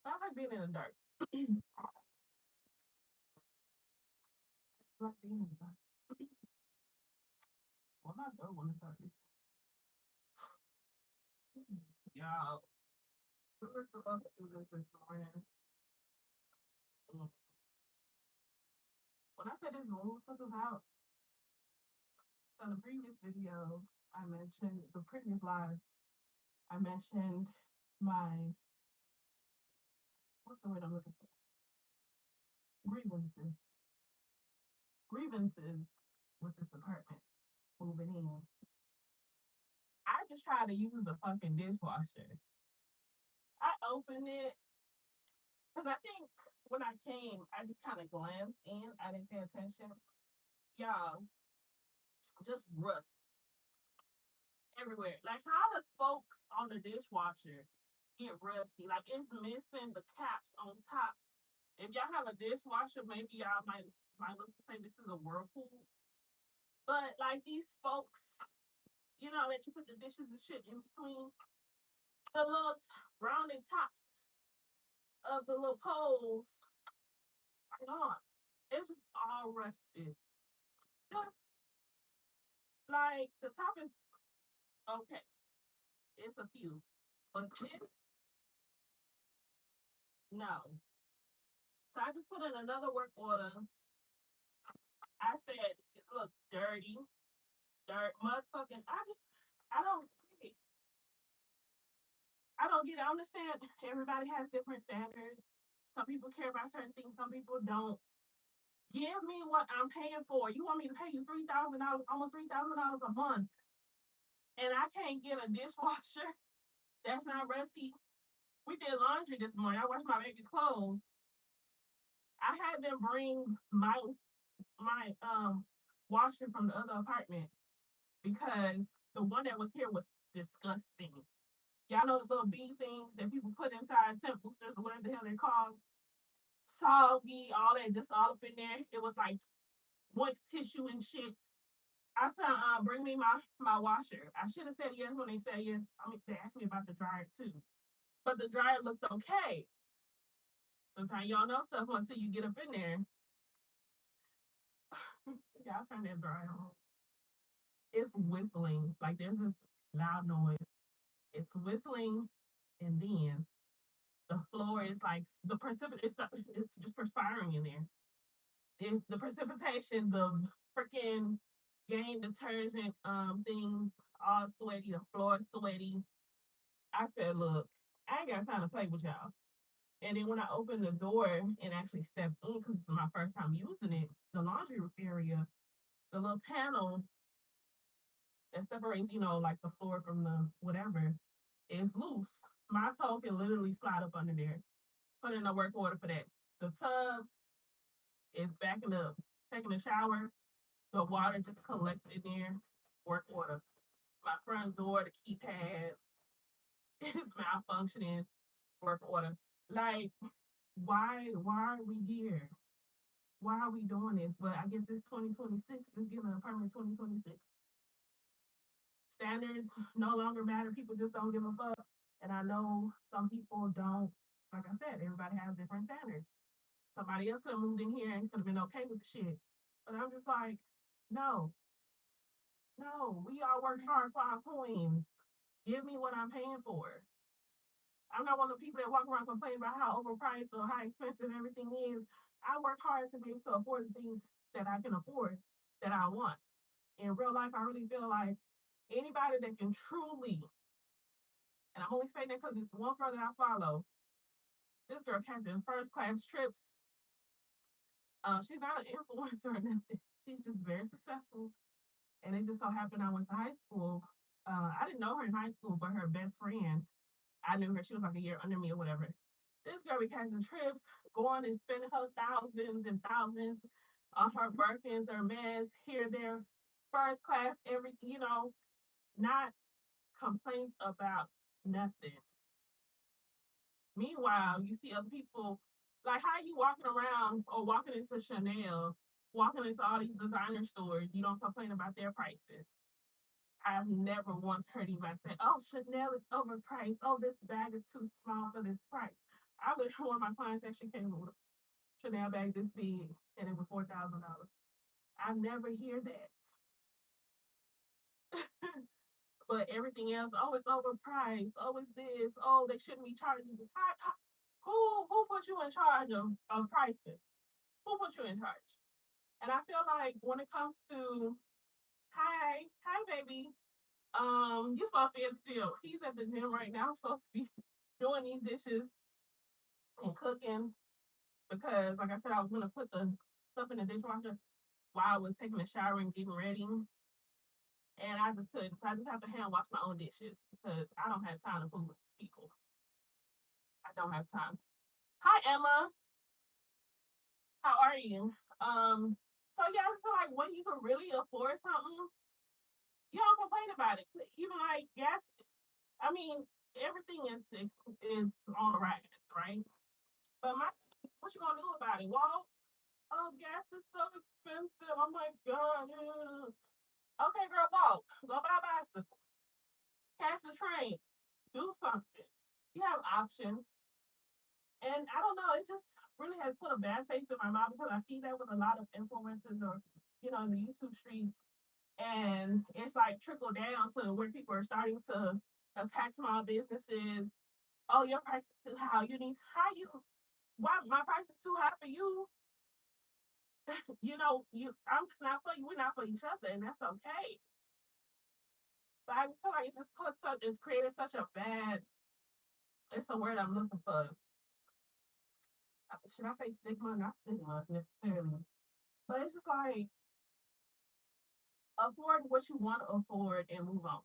I like being in the dark. I like being in the dark. Well, not though when it's dark. Y'all, we were supposed to do this morning. Mm. When I said this move took us out, so in the previous video, I mentioned the previous live. I mentioned my what's the word I'm looking for? Grievances. Grievances with this apartment moving in. I just tried to use the fucking dishwasher. I opened it because I think when I came, I just kind of glanced in. I didn't pay attention. Y'all, just rust everywhere. Like how the spokes on the dishwasher get rusty. Like it's missing the caps on top. If y'all have a dishwasher, maybe y'all might look to say this is a whirlpool. But like these spokes, you know, that you put the dishes and shit in between the little rounded tops of the little poles. God, it's just all rusted. Just like the top is okay. It's a few. But this, no. So I just put in another work order. I said it looks dirty, dirt, motherfucking. I don't get it. I don't get it. I understand everybody has different standards. Some people care about certain things, some people don't. Give me what I'm paying for. You want me to pay you $3,000, almost $3,000 a month, and I can't get a dishwasher that's not rusty. We did laundry this morning. I washed my baby's clothes. I had them bring my washer from the other apartment because the one that was here was disgusting. Y'all know the little bee things that people put inside temp boosters or whatever the hell they're called. Soggy, all that just all up in there. It was like moist tissue and shit. I said, bring me my washer. I should have said yes when they said yes. I mean, they asked me about the dryer too, but the dryer looked okay. Sometimes y'all know stuff until you get up in there. Y'all turn that dryer on. It's whistling. Like there's this loud noise. It's whistling, and then the floor is like the it's just perspiring in there. The precipitation, the freaking game detergent things all sweaty, the floor is sweaty. I said, look, I ain't got time to play with y'all. And then when I opened the door and actually stepped in, because it's my first time using it, the laundry area, the little panel that separates, like the floor from the whatever, is loose. My toe can literally slide up under there. Put in a work order for that. The tub is backing up, taking a shower. The water just collected in there. Work order. My front door, the keypad is malfunctioning. Work order. Like, why are we here? Why are we doing this? But I guess it's 2026. It's giving a permit 2026. Standards no longer matter. People just don't give a fuck. And I know some people don't. Like I said, everybody has different standards. Somebody else could have moved in here and could have been okay with the shit. But I'm just like, no, no, we all work hard for our coins. Give me what I'm paying for. I'm not one of the people that walk around complaining about how overpriced or how expensive everything is. I work hard to be able to afford the things that I can afford that I want. In real life, I really feel like anybody that can truly, and I'm only saying that because it's one girl that I follow. This girl captain first class trips. She's not an influencer or nothing. She's just very successful. And it just so happened I went to high school. I didn't know her in high school, but her best friend, I knew her. She was like a year under me or whatever. This girl be catching trips, going and spending her thousands and thousands on her Birkins, her meds, here, there, first class, everything, not complaints about nothing. Meanwhile, you see other people, like how you walking around or walking into Chanel, walking into all these designer stores, you don't complain about their prices. I've never once heard anybody say, oh, Chanel is overpriced. Oh, this bag is too small for this price. I was one of my clients actually came with a Chanel bag this big, and it was $4,000. I never hear that. But everything else, oh, it's overpriced. Oh, it's this. Oh, they shouldn't be charging you. Who put you in charge of pricing? Who put you in charge? And I feel like when it comes to hi baby, you're supposed to be at the gym. He's at the gym right now. I'm supposed to be doing these dishes and cooking because, like I said, I was gonna put the stuff in the dishwasher while I was taking a shower and getting ready. And I just couldn't. So I just have to hand wash my own dishes because I don't have time to fool with people. I don't have time. Hi Emma, how are you? So yeah, I feel like when you can really afford something, you don't complain about it. Even like gas, I mean, everything is on the rise, right? But what you gonna do about it? Well, oh, gas is so expensive. Oh my god. Okay, girl, walk. Go buy a bicycle. Catch the train. Do something. You have options. And I don't know, it just really has put a bad taste in my mouth because I see that with a lot of influencers or, in the YouTube streets. And it's like trickle down to where people are starting to attack small businesses. Oh, your price is too high. Why my price is too high for you? I'm just not for you. We're not for each other, and that's okay. But I just feel like it's created such a bad. It's a word I'm looking for. Should I say stigma? Not stigma necessarily, but it's just like afford what you want to afford and move on.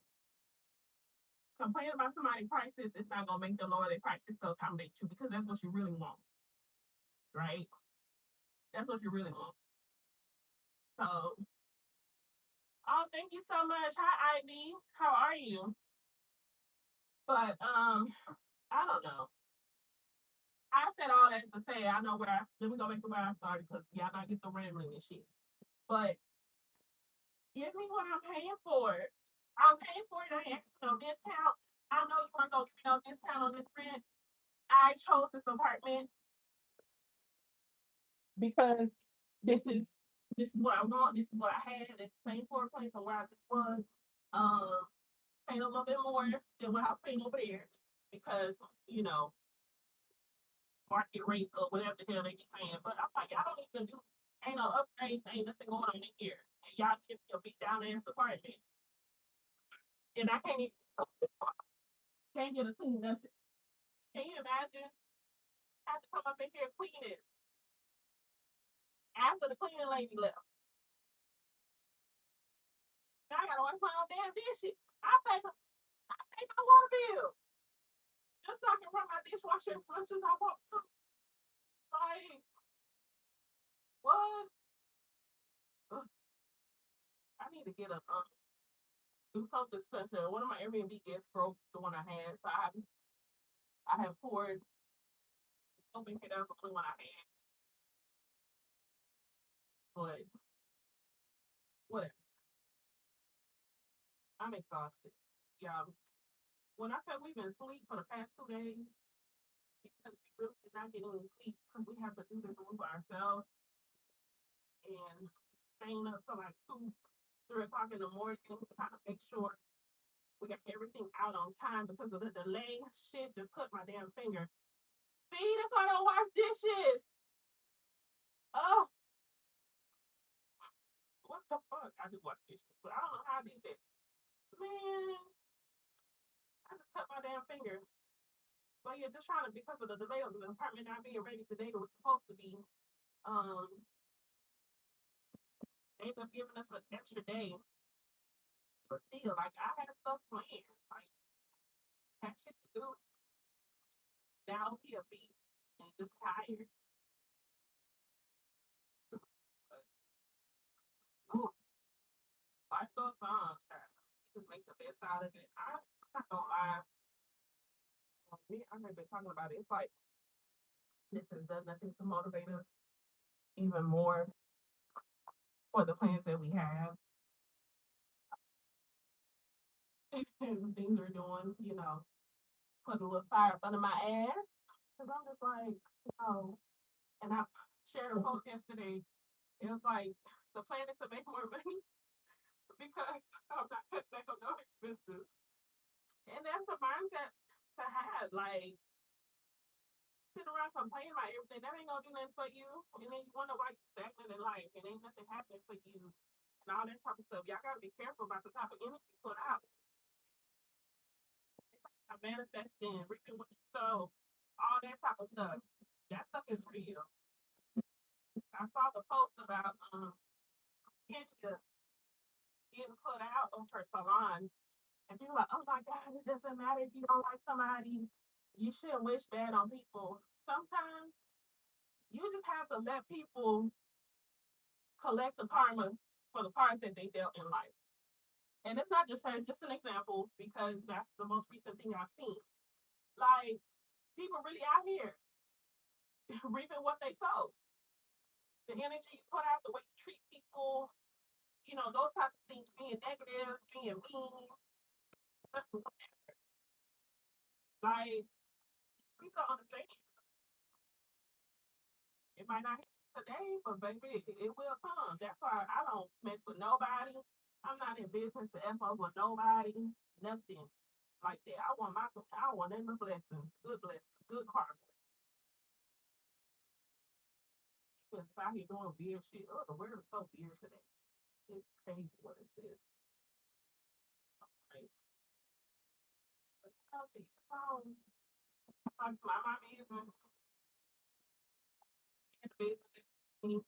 Complaining about somebody's prices is not gonna make them lower their prices to accommodate you because that's what you really want, right? That's what you really want. So, oh, thank you so much. Hi, Ivy. How are you? But I don't know. I said all that to say I know let me go back to where I started because y'all not get the rambling and shit. But give me what I'm paying for. I'm paying for it. I ain't asking no discount. I know you weren't gonna give me no discount on this rent. I chose this apartment because this is this is what I want. This is what I had. It's the same floor plan from where I just was. Um, paying a little bit more than what I was paying over there because you know market rate or whatever the hell they be saying. But I'm like, y'all don't even do ain't no upgrades, ain't nothing going on in here. And y'all give me a big down ass apartment. And I can't get a clean nothing. Can you imagine? I have to come up in here and clean it after the cleaning lady left. Now I gotta wash my own damn dishes. I pay my water bill. Just so I can run my dishwasher as much as I want to. Like, what? Ugh, I need to get a do something special. One of my Airbnb guests broke the one I had, so I have poured open it out the only one I had. But whatever. I'm exhausted. Yeah. When I said we've been asleep for the past 2 days, because we really did not get any sleep because we have to do this room by ourselves and staying up till like 2, 3 o'clock in the morning to kind of make sure we got everything out on time because of the delay. Shit just cut my damn finger. See, that's why I don't wash dishes. Oh, what the fuck? I do wash dishes, but I don't know how I did that. Man, I just cut my damn finger. But yeah, just trying to because of the delay of the apartment not being ready today, it was supposed to be. Um, they ended up giving us an extra day, but still, like I had stuff planned, like had shit to do. Now he a beat and just tired. But ooh, life goes on. Child. You just make the best out of it. I'm not gonna lie. Me, I've been talking about it. It's like this has done nothing to motivate us even more for the plans that we have and things we're doing. Put a little fire up under my ass. Because I'm just like, and I shared a post yesterday. It was like, the plan is to make more money because I'm not cutting back on no expenses. And that's the mindset to have. Like, sitting around complaining about everything, that ain't gonna do nothing for you. And then you wonder why you're stagnant in life and ain't nothing happening for you and all that type of stuff. Y'all gotta be careful about the type of energy you put out. I manifesting, reaping what you sow, all that type of stuff. That stuff is real. I saw the post about Kenya getting put out of her salon, and people are like, oh my God, it doesn't matter if you don't like somebody. You shouldn't wish bad on people. Sometimes you just have to let people collect the karma for the cards that they dealt in life. And it's not just her, it's just an example because that's the most recent thing I've seen. Like, people really out here reaping what they sow. The energy you put out, the way you treat people, those types of things, being negative, being mean, like, people don't understand. It might not hit today, but baby, it will come. That's why I don't mess with nobody. I'm not in business to F over nobody, nothing like that. I want them a blessing, good karma. Because out here doing weird shit. Oh, the world is so weird today. It's crazy what it is. Crazy. But I'll see. I'm my business, in business.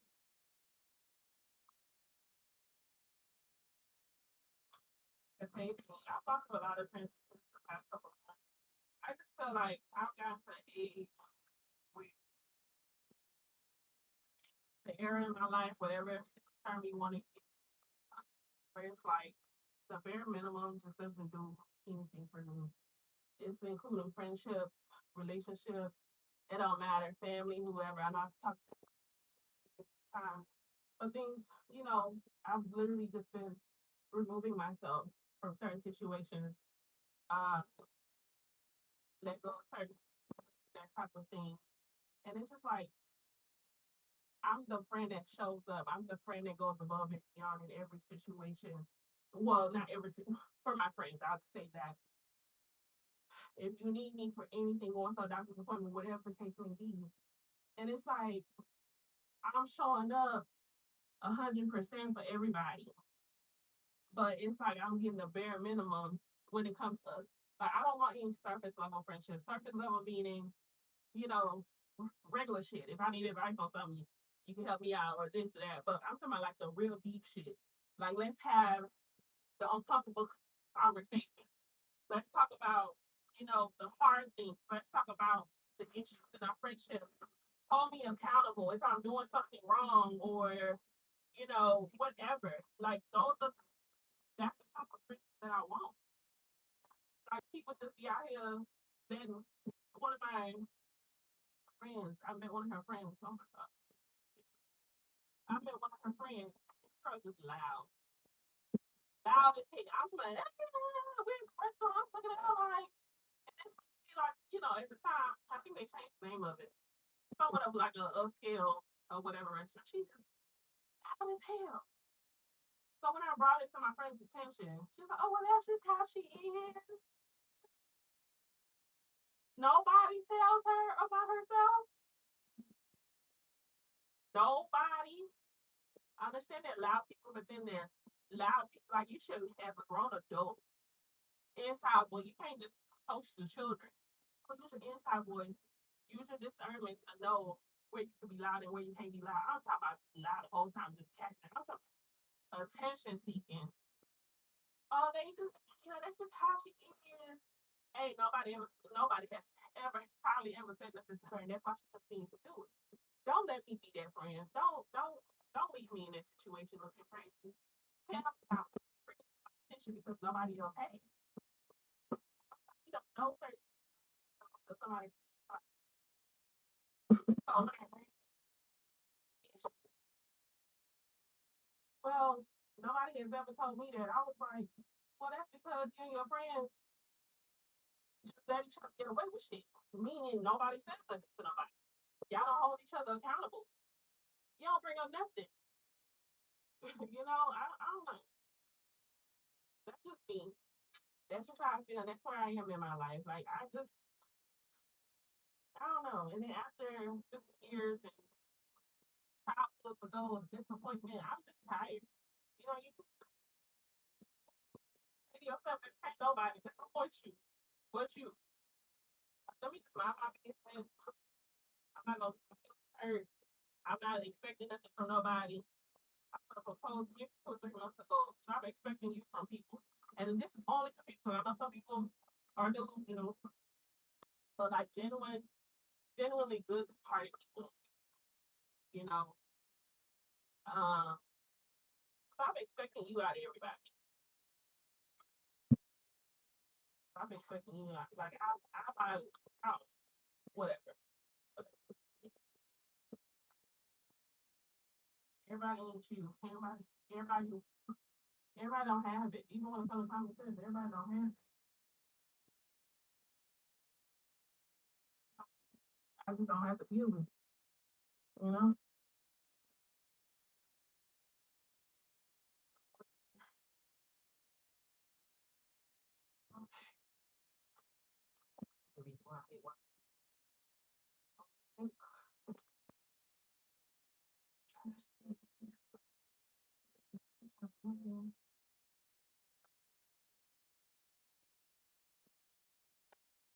Okay, I talked to a lot of friends the past couple of months. I just feel like I've gotten to an age where the era in my life, whatever term you want to use, where it's like the bare minimum just doesn't do anything for me. It's including friendships, relationships. It don't matter, family, whoever. I know I've talked time, but things, I've literally just been removing myself from certain situations. Uh, let go of certain that type of thing, and it's just like I'm the friend that shows up. I'm the friend that goes above and beyond in every situation. Well, not every for my friends. I'll say that if you need me for anything, going to a doctor's appointment, whatever the case may be, and it's like I'm showing up 100% for everybody, but it's like I'm getting the bare minimum when it comes to like I don't want any surface level friendship. Surface level meaning, you know, regular shit. If I need advice on something, you can help me out or this or that. But I'm talking about like the real deep shit. Like let's have the uncomfortable conversation. Let's talk about, the hard things. Let's talk about the issues in our friendship. Hold me accountable if I'm doing something wrong or, whatever. Like those are that's the type of friendship that I want. Like people just be out here letting one of my friends, I met one of her friends. Oh my god. I met one of her friends. This girl is loud. Loud as hell. I'm like, we're in the restaurant. I'm looking at her like, and then she like, at the time, I think they changed the name of it. Somewhat of like a upscale or whatever restaurant. She's loud as hell. So when I brought it to my friend's attention, she's like, oh, well, that's just how she is. Nobody tells her about herself. Nobody. I understand that loud people, but then they're loud people. Like you should have a grown adult inside boy. You can't just coach the children. So use your inside voice. Use your discernment to know where you can be loud and where you can't be loud. I'm talking about loud the whole time, just catching. I'm talking about attention seeking. Oh, they just, that's just how she is. Ain't nobody has ever, probably ever said nothing to her, and that's why she continues to do it. Don't let me be that friend. Don't leave me in that situation looking crazy. Tell me about attention because nobody else has. You don't know certain somebody. Oh, well, nobody has ever told me that. I was like, well, that's because you and your friends just let each other get away with shit. Meaning nobody says nothing to nobody. Y'all don't hold each other accountable. You don't bring up nothing. I don't know. That's just me. That's just how I feel. That's where I am in my life. Like I don't know. And then after 50 years and childhood for those disappointment, I'm just tired. You say to yourself, can't nobody disappoint you. What you? Let me just mind my business. I'm not gonna feel hurt. I'm not expecting nothing from nobody. I'm gonna propose to you 2 or 3 months ago. So I'm expecting you from people. And this is only for people. I know some people are delusional, but like genuinely good hearted people, you know. Um, so I'm expecting you out of everybody. I'm expecting you out. Like I buy out whatever. But everybody needs you. Everybody don't have it. Even when it comes to common sense, everybody don't have it. I just don't have to deal with it, you know?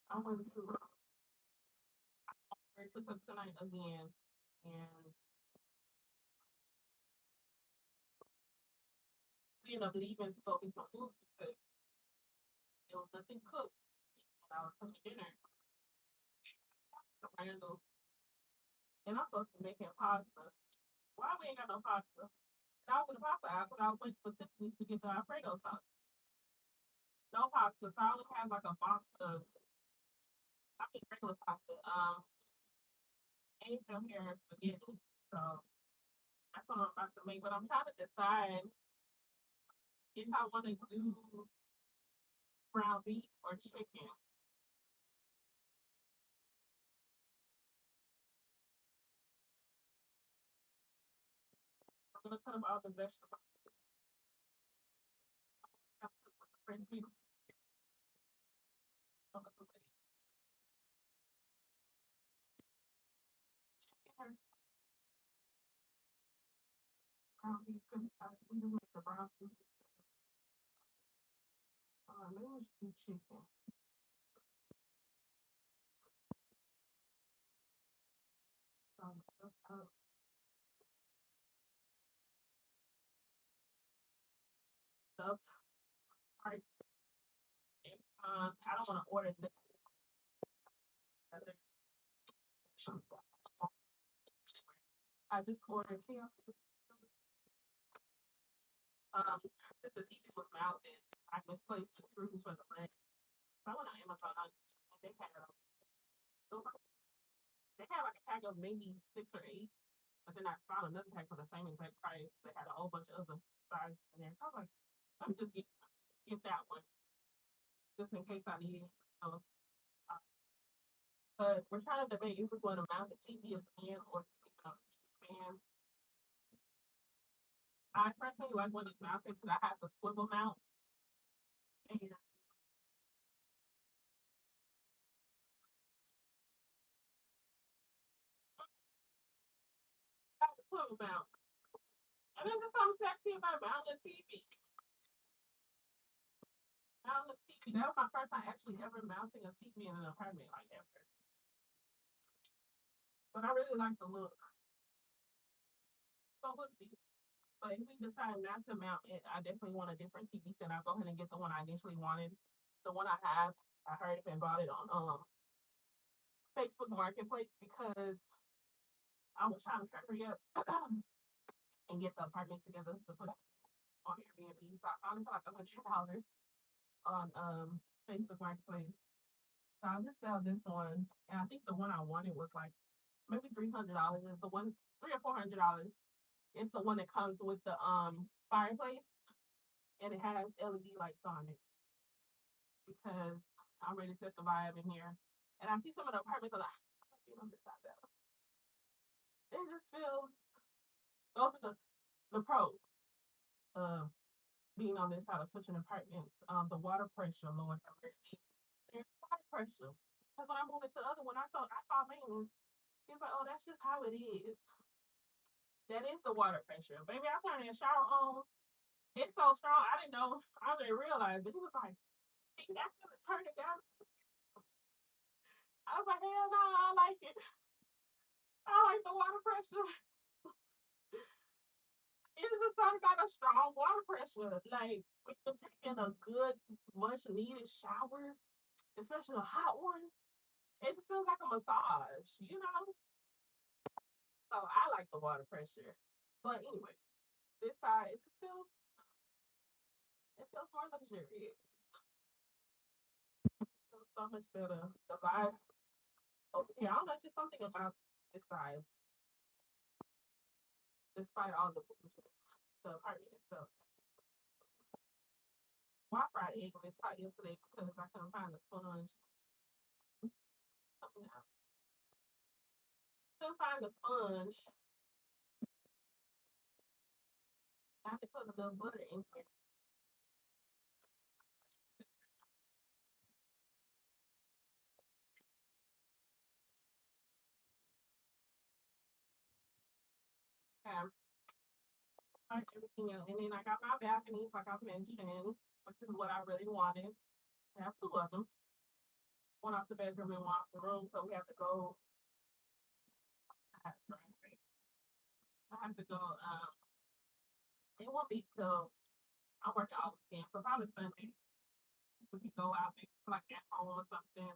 I went to cook tonight again, and we ended up leaving to go get some food because there was nothing cooked. And I was cooking dinner, randall, and I'm supposed to be making pasta. Why we ain't got no pasta? And I was in the pasta aisle, but I was waiting specifically to get the Alfredo sauce. No pasta. So I only have like a box of I mean regular pasta. Ain't some here spaghetti. So that's what I'm about to make. But I'm trying to decide if I want to do ground beef or chicken. I'm gonna cut up all the vegetables. I cook with the French beef. I'm gonna cook chicken, ground beef. We just make the brown soup. Maybe we should do chicken. Stuff out. Stuff. Right. I don't want to order this. I just ordered KFC. Since the TV was mounted, I misplaced the screws for the leg. So I went on Amazon and they had like a pack of maybe 6 or 8, but then I found another pack for the same exact price. They had a whole bunch of other sizes in there. So I was like, let me just get that one just in case I need it. Uh, but we're trying to debate if we're going to mount the TV as fan or fan. I personally like when it's mounted because I have the swivel mount and I have the swivel mount. And then there's something sexy about mounting TV. Mounting TV. That was my first time actually ever mounting a TV in an apartment like ever. But I really like the look. So we'll see. But if we decide not to mount it, I definitely want a different TV set. I'll go ahead and get the one I initially wanted. The one I have, I heard it and bought it on Facebook Marketplace because I was trying to hurry up and get the apartment together to put on Airbnb. So I found it for like $100 on Facebook Marketplace. So I'll just sell this one. And I think the one I wanted was like maybe $300. Is the one $300 or $400. It's the one that comes with the fireplace and it has LED lights on it because I'm ready to set the vibe in here. And I see some of the apartments are like, I like being on this side better. It just feels those are the pros of being on this side of such an apartment. The water pressure, Lord have mercy. There's water pressure. Because when I moved into the other one, I thought maintenance. He was like, oh, that's just how it is. That is the water pressure. Baby, I turned that shower on. It's so strong. I didn't know. I didn't realize. But he was like, hey, that's gonna turn it down. I was like, hell no, I like it. I like the water pressure. It is just something about a strong water pressure. Like when you're taking a good, much needed shower, especially a hot one, it just feels like a massage, you know? So I like the water pressure. But anyway, this side it feels more luxurious. It feels so much better. The vibe over here. I don't know, just something about this side, despite all the foolishness, the apartment itself. Well, I fried egg on this pot yesterday because I couldn't find the sponge. Something else. Couldn't find the sponge. I had to put a little butter in here. Have everything else. And then I got my balconies, like I mentioned, which is what I really wanted. I have two of them. One off the bedroom and one off the room. So we have to go. I have to, I have to go. It won't be till I work all weekend, so probably Sunday. We can go out maybe like at home or something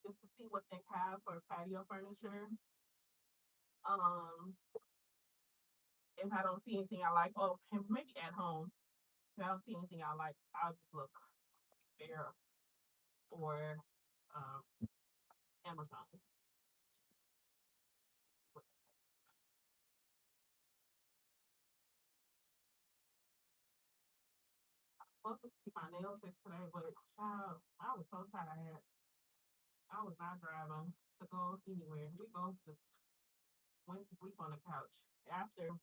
just to see what they have for patio furniture. Um, if I don't see anything I like, oh, and maybe at home. If I don't see anything I like, I'll just look there or um, Amazon. Supposed to keep my nails fixed today, but child, I was so tired. I was not driving to go anywhere. We both just went to sleep on the couch after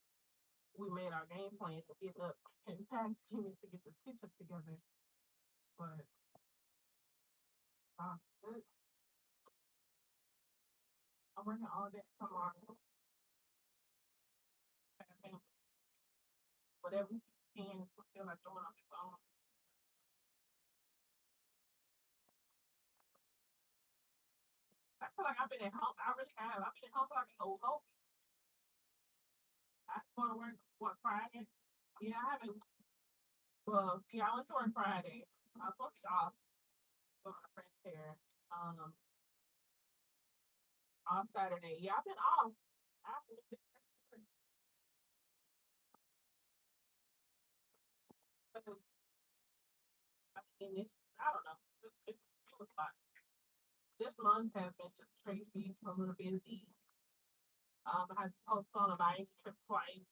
we made our game plan to get up and tag team to get the picture together. But uh, I'm working all day tomorrow. I think whatever you can feel like doing on your phone. I feel like I've been at home. I really have. I've been at home for like a whole. I go to work what Friday. Yeah, I haven't. Well, yeah, I went to work Friday. I was supposed to be off for my friend's hair. Um, off Saturday. Yeah, I've been off. I've been because I mean, I don't know. It was fun. This month has been just crazy, a little busy. I had to postpone a buying trip twice.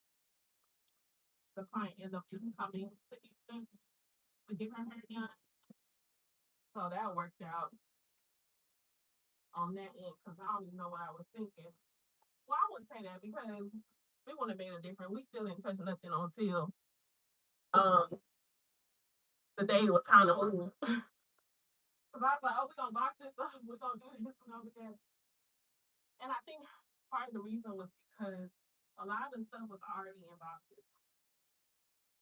The client ended up just coming to Houston to get her hair done. So that worked out on that end because I don't even know what I was thinking. Well, I wouldn't say that because we wouldn't have made a difference. We still didn't touch nothing until um the day it was time to move. Because I was like, oh, we're gonna box this up, we're gonna do this, we're gonna do that. And I think part of the reason was because a lot of the stuff was already in boxes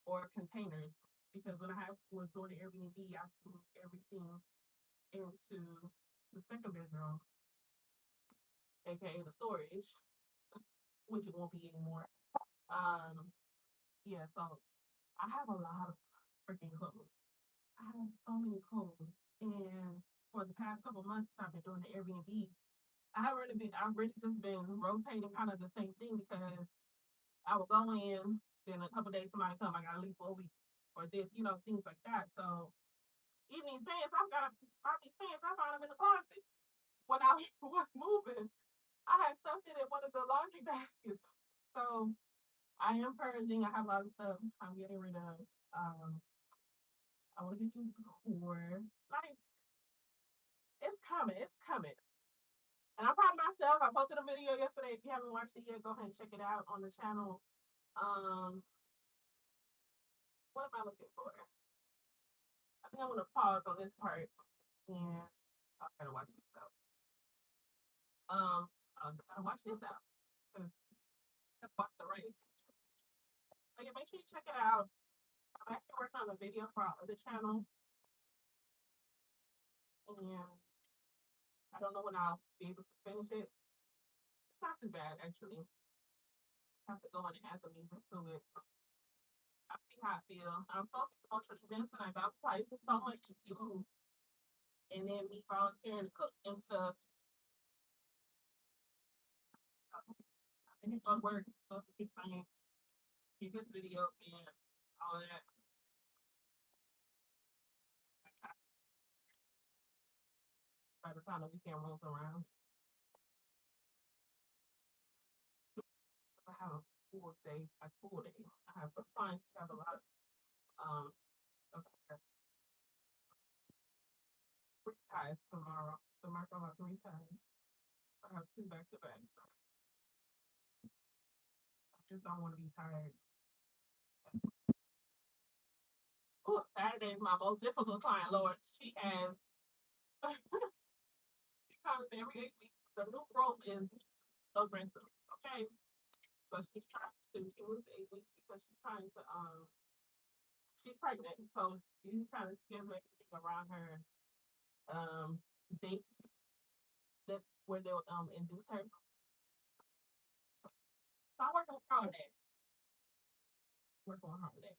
or containers. Because when was doing the Airbnb, I moved everything into the second bedroom, aka the storage, which it won't be anymore. Um, yeah, so I have a lot of freaking clothes. I have so many clothes, and for the past couple months, I've been doing the Airbnb. I've really just been rotating kind of the same thing because I will go in, then a couple days somebody come, I gotta leave for a week or this, things like that. So even these pants, I've got all these pants, I found them in the closet when I was moving. I had stuff in one of the laundry baskets. So I am purging. I have a lot of stuff I'm getting rid of. I want to get things core. Like It's coming. It's coming. And I'm proud of myself. I posted a video yesterday. If you haven't watched it yet, go ahead and check it out on the channel. What am I looking for? I think I'm gonna pause on this part and I'll try to watch this out. I'll try to watch this out because I watch the race. So yeah, make sure you check it out. I'm actually working on a video for our other channel, and I don't know when I'll be able to finish it. It's not too bad actually. I have to go in and add the music to it. I'll see how I feel. I'm supposed to go to the event tonight, but I was like, it's so much to do. And then me volunteering to cook and stuff. I think it's gonna work. So to keep saying, get this video and all of that. By the time the weekend rolls around, I have a full day. I have some clients who have a lot of free ties tomorrow. Tomorrow I have 3 times. I have 2 back to back. So I just don't want to be tired. Oh, Saturday is my most difficult client, Lord. She has she comes every 8 weeks. The new growth is aggressive. Okay. But she moves to 8 weeks because she's pregnant. So she's trying to schedule everything around her dates that where they'll induce her. So I'm working hard on that. Working hard on that.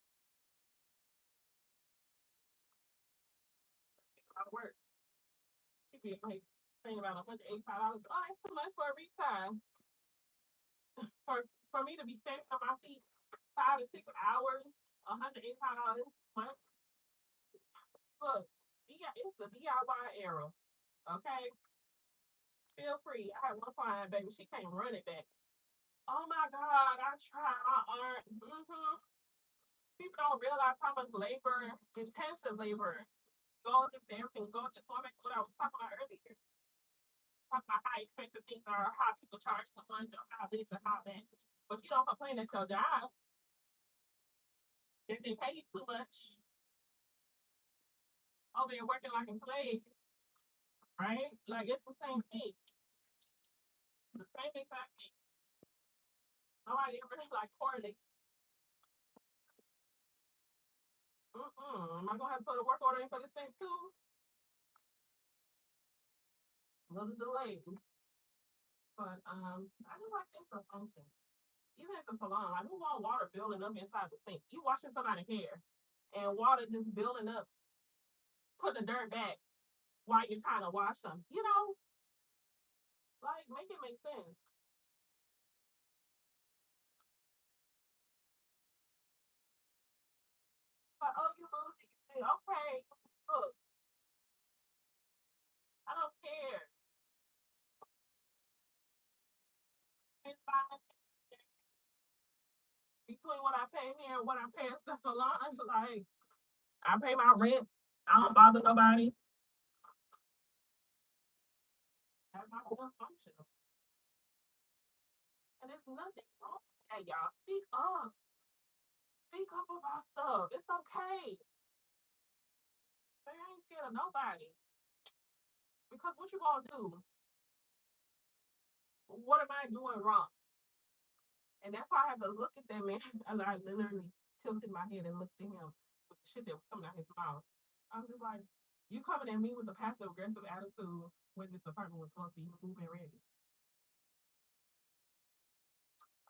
A lot of work. She be like paying about $185. Oh, that's too much for a retime. For me to be standing on my feet 5 to 6 hours, $185 a month. Look, it's the DIY era. Okay, feel free. I had one client, baby. She can't run it back. Oh my God, I tried my art. People don't realize how much labor, intensive labor, goes into everything. Goes to going back to what I was talking about earlier. Talk about how expensive things are, how people charge someone, how this and how that. But you don't complain at your job if they pay you too much. Over there working like a slave, right? Like it's the same thing. The same exact thing. Nobody ever like correlate. Am I gonna have to put a work order in for this thing too? A little delayed. But I do like things for function. Even at the salon, I don't want water building up inside the sink. You washing somebody's hair and water just building up, putting the dirt back while you're trying to wash them. You know, like make it make sense. Like, oh, you lose it. You say, okay, look, I don't care. It's fine. Between what I pay here and what I pay at the salon, like I pay my rent. I don't bother nobody. Have my own functional. And there's nothing wrong with that, y'all. Speak up. Speak up about stuff. It's okay. They ain't scared of nobody. Because what you gonna do? What am I doing wrong? And that's why I have to look at that man. And I literally tilted my head and looked at him with the shit that was coming out his mouth. I'm just like, you coming at me with a passive aggressive attitude when this apartment was supposed to be moving ready.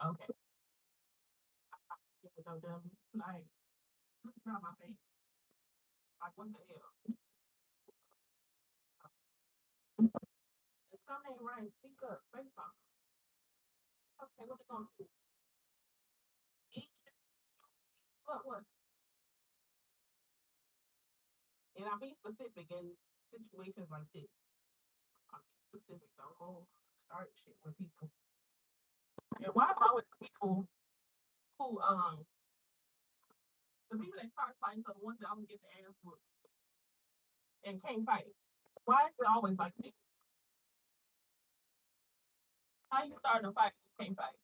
Okay. Yeah, no dummy. Like, look at my face. Like, what the hell? If something ain't right, speak up. Say something. Okay, what they gonna do? Each what? And I be specific in situations like this. I'm specific. Don't go start shit with people. And why am I with people who the people that start fighting are the ones that I'm gonna get the ass whooped and can't fight. Why is it always like this? How you starting a fight? You can't fight.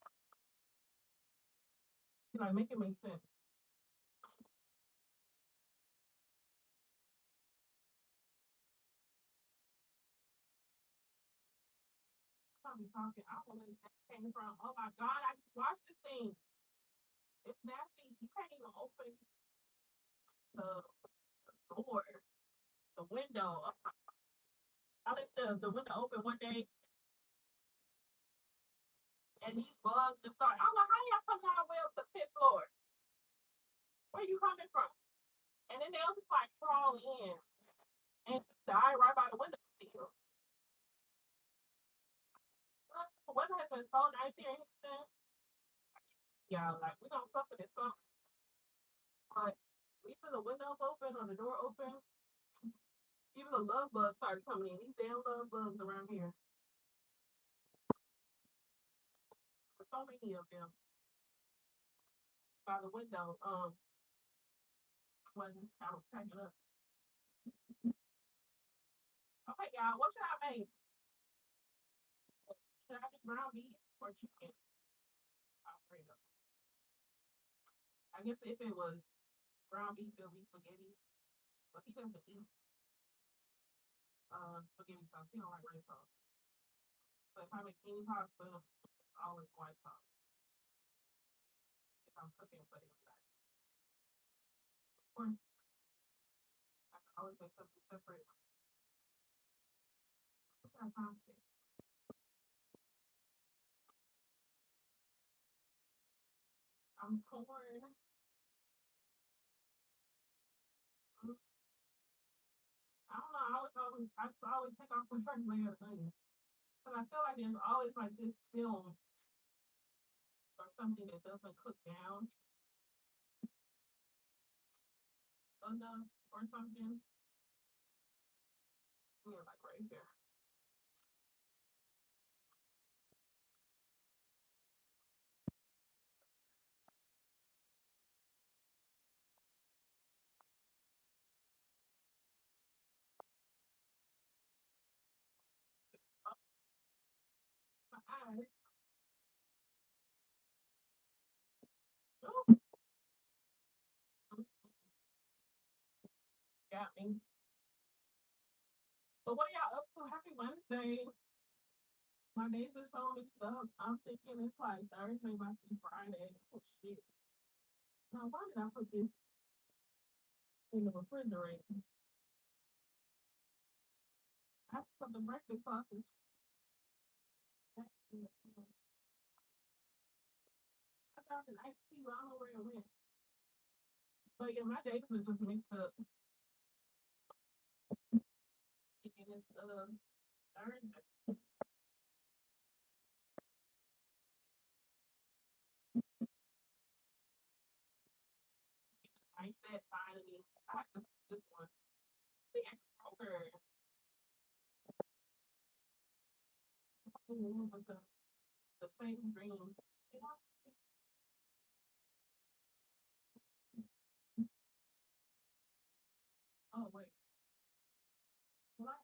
You know, make it make sense. I'll be talking. I don't know where this came from. Oh my God, I just watched this thing. It's nasty. You can't even open the door, the window. I left the window open one day, and these bugs just started. I'm like, how y'all coming all the way up the fifth floor? Where you coming from? And then they'll just like crawl in and die right by the window sill. The weather has been so nice here in Houston. Yeah, like we don't suffer this summer, but leaving the windows open or the door open, even the love bugs started coming in. These damn love bugs around here. There's so many of them by the window. When I was packing up. Okay, y'all, what should I make? Should I do ground beef or chicken Alfredo? I guess if it was ground beef, it'll be spaghetti. But he doesn't eat spaghetti sauce. He don't like red sauce. So if I make any pasta, it's always white sauce. If I'm cooking for everybody. Or I can always make something separate. What's that pasta? I'm torn. I don't know. I always take off the first layer of onion. Because I feel like there's always like this film or something that doesn't cook down enough or something. Yeah, like right here. My eyes. Oh, got me. But what are y'all up to? Happy Wednesday. My days are so mixed up. I'm thinking it's like Thursday might be Friday. Oh shit. Now why did I put this in the refrigerator? I put the breakfast sausage back in the I thought an iced tea, but I don't know where it went. But yeah, my days are just mixed up. Thinking it's Thursday. I said finally. I have to this one. I think I told her with the same dream. You know? Oh wait. Well,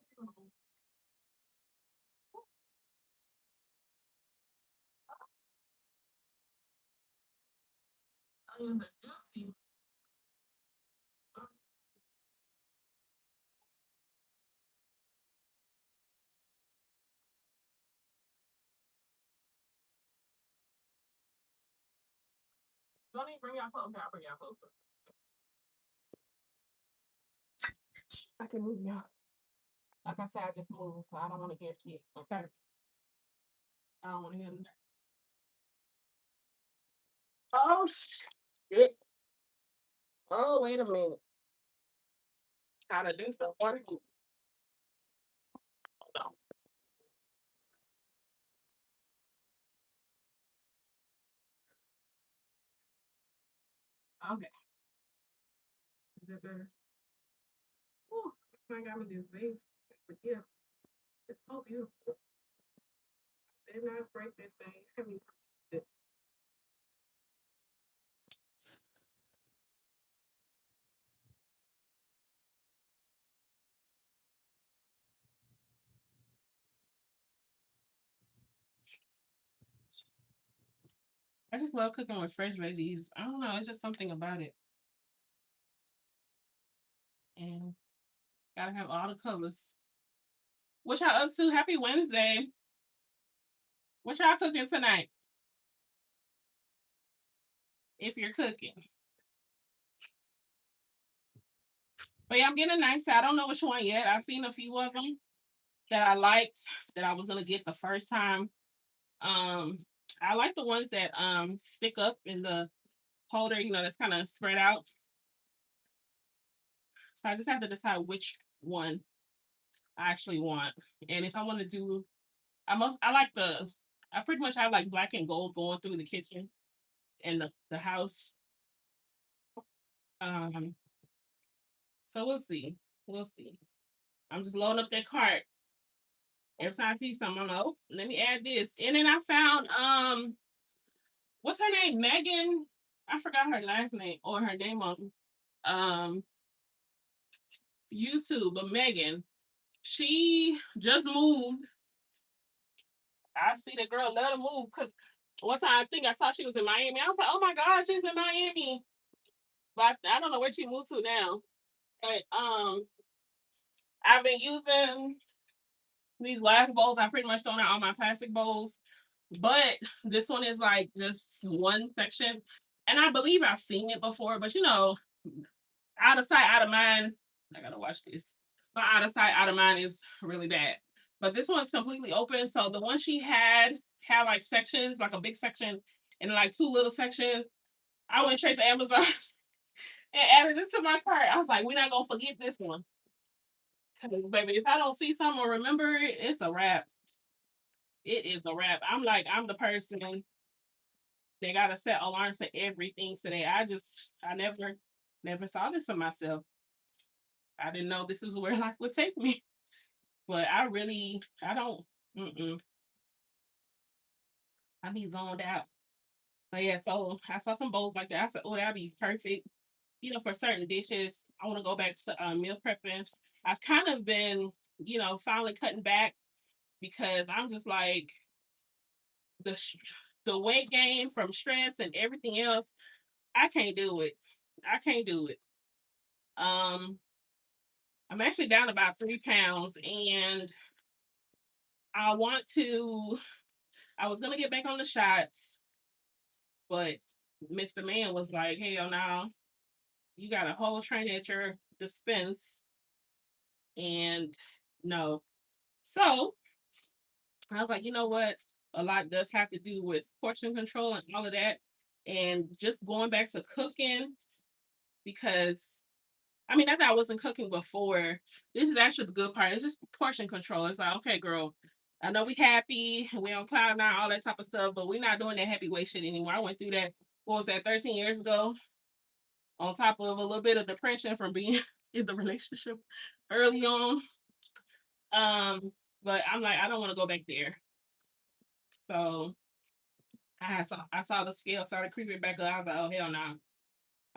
onions are juicy. Don't even bring y'all closer. I'll bring y'all closer. I can move y'all. Like I said, I just moved, so I don't want to hear shit. Okay. I don't want to hear that. Oh shit. Oh, wait a minute. How to do some working. Okay. Is that better? Whew. I got me this vase for gifts. It's so beautiful. Did not break this thing. I mean, I just love cooking with fresh veggies. I don't know, it's just something about it. And gotta have all the colors. What y'all up to? Happy Wednesday. What y'all cooking tonight? If you're cooking. But yeah, I'm getting a nice set. I don't know which one yet. I've seen a few of them that I liked that I was gonna get the first time. Um, I like the ones that stick up in the holder, that's kind of spread out. So I just have to decide which one I actually want. And if I want to do, I like I pretty much have like black and gold going through the kitchen and the house. Um, so we'll see. We'll see. I'm just loading up that cart. Every time I see something, I'm like, oh, let me add this. And then I found what's her name? Megan. I forgot her last name or her name on um YouTube, but Megan. She just moved. I see the girl let her move because one time I think I saw she was in Miami. I was like, oh my gosh, she's in Miami. But I don't know where she moved to now. But I've been using these glass bowls. I pretty much thrown out all my plastic bowls. But this one is like just one section. And I believe I've seen it before, but out of sight, out of mind. I gotta watch this. But out of sight, out of mind is really bad. But this one's completely open. So the one she had like sections, like a big section and like two little sections. I went straight to Amazon and added it to my cart. I was like, we're not gonna forget this one. Because baby, if I don't see something or remember it, it's a wrap. It is a wrap. I'm the person that gotta set alarms for everything today. I never saw this for myself. I didn't know this is where life would take me. But I don't. Mm-mm, I be zoned out. But yeah, so I saw some bowls like that. I said, oh, that'd be perfect. For certain dishes. I want to go back to meal prepping. I've kind of been, finally cutting back because I'm just like the the weight gain from stress and everything else. I can't do it. I can't do it. Um, I'm actually down about 3 pounds, and I want to. I was gonna get back on the shots, but Mr. Man was like, "Hell no, you got a whole train at your dispense, and no." So I was like, you know what? A lot does have to do with portion control and all of that, and just going back to cooking because I thought I wasn't cooking before. This is actually the good part. It's just portion control. It's like, okay, girl, I know we happy, we on cloud nine, all that type of stuff, but we're not doing that happy weight shit anymore. I went through that. What was that? 13 years ago. On top of a little bit of depression from being in the relationship early on. Um, but I'm like, I don't want to go back there. So I saw the scale started creeping back up. I was like, oh hell no.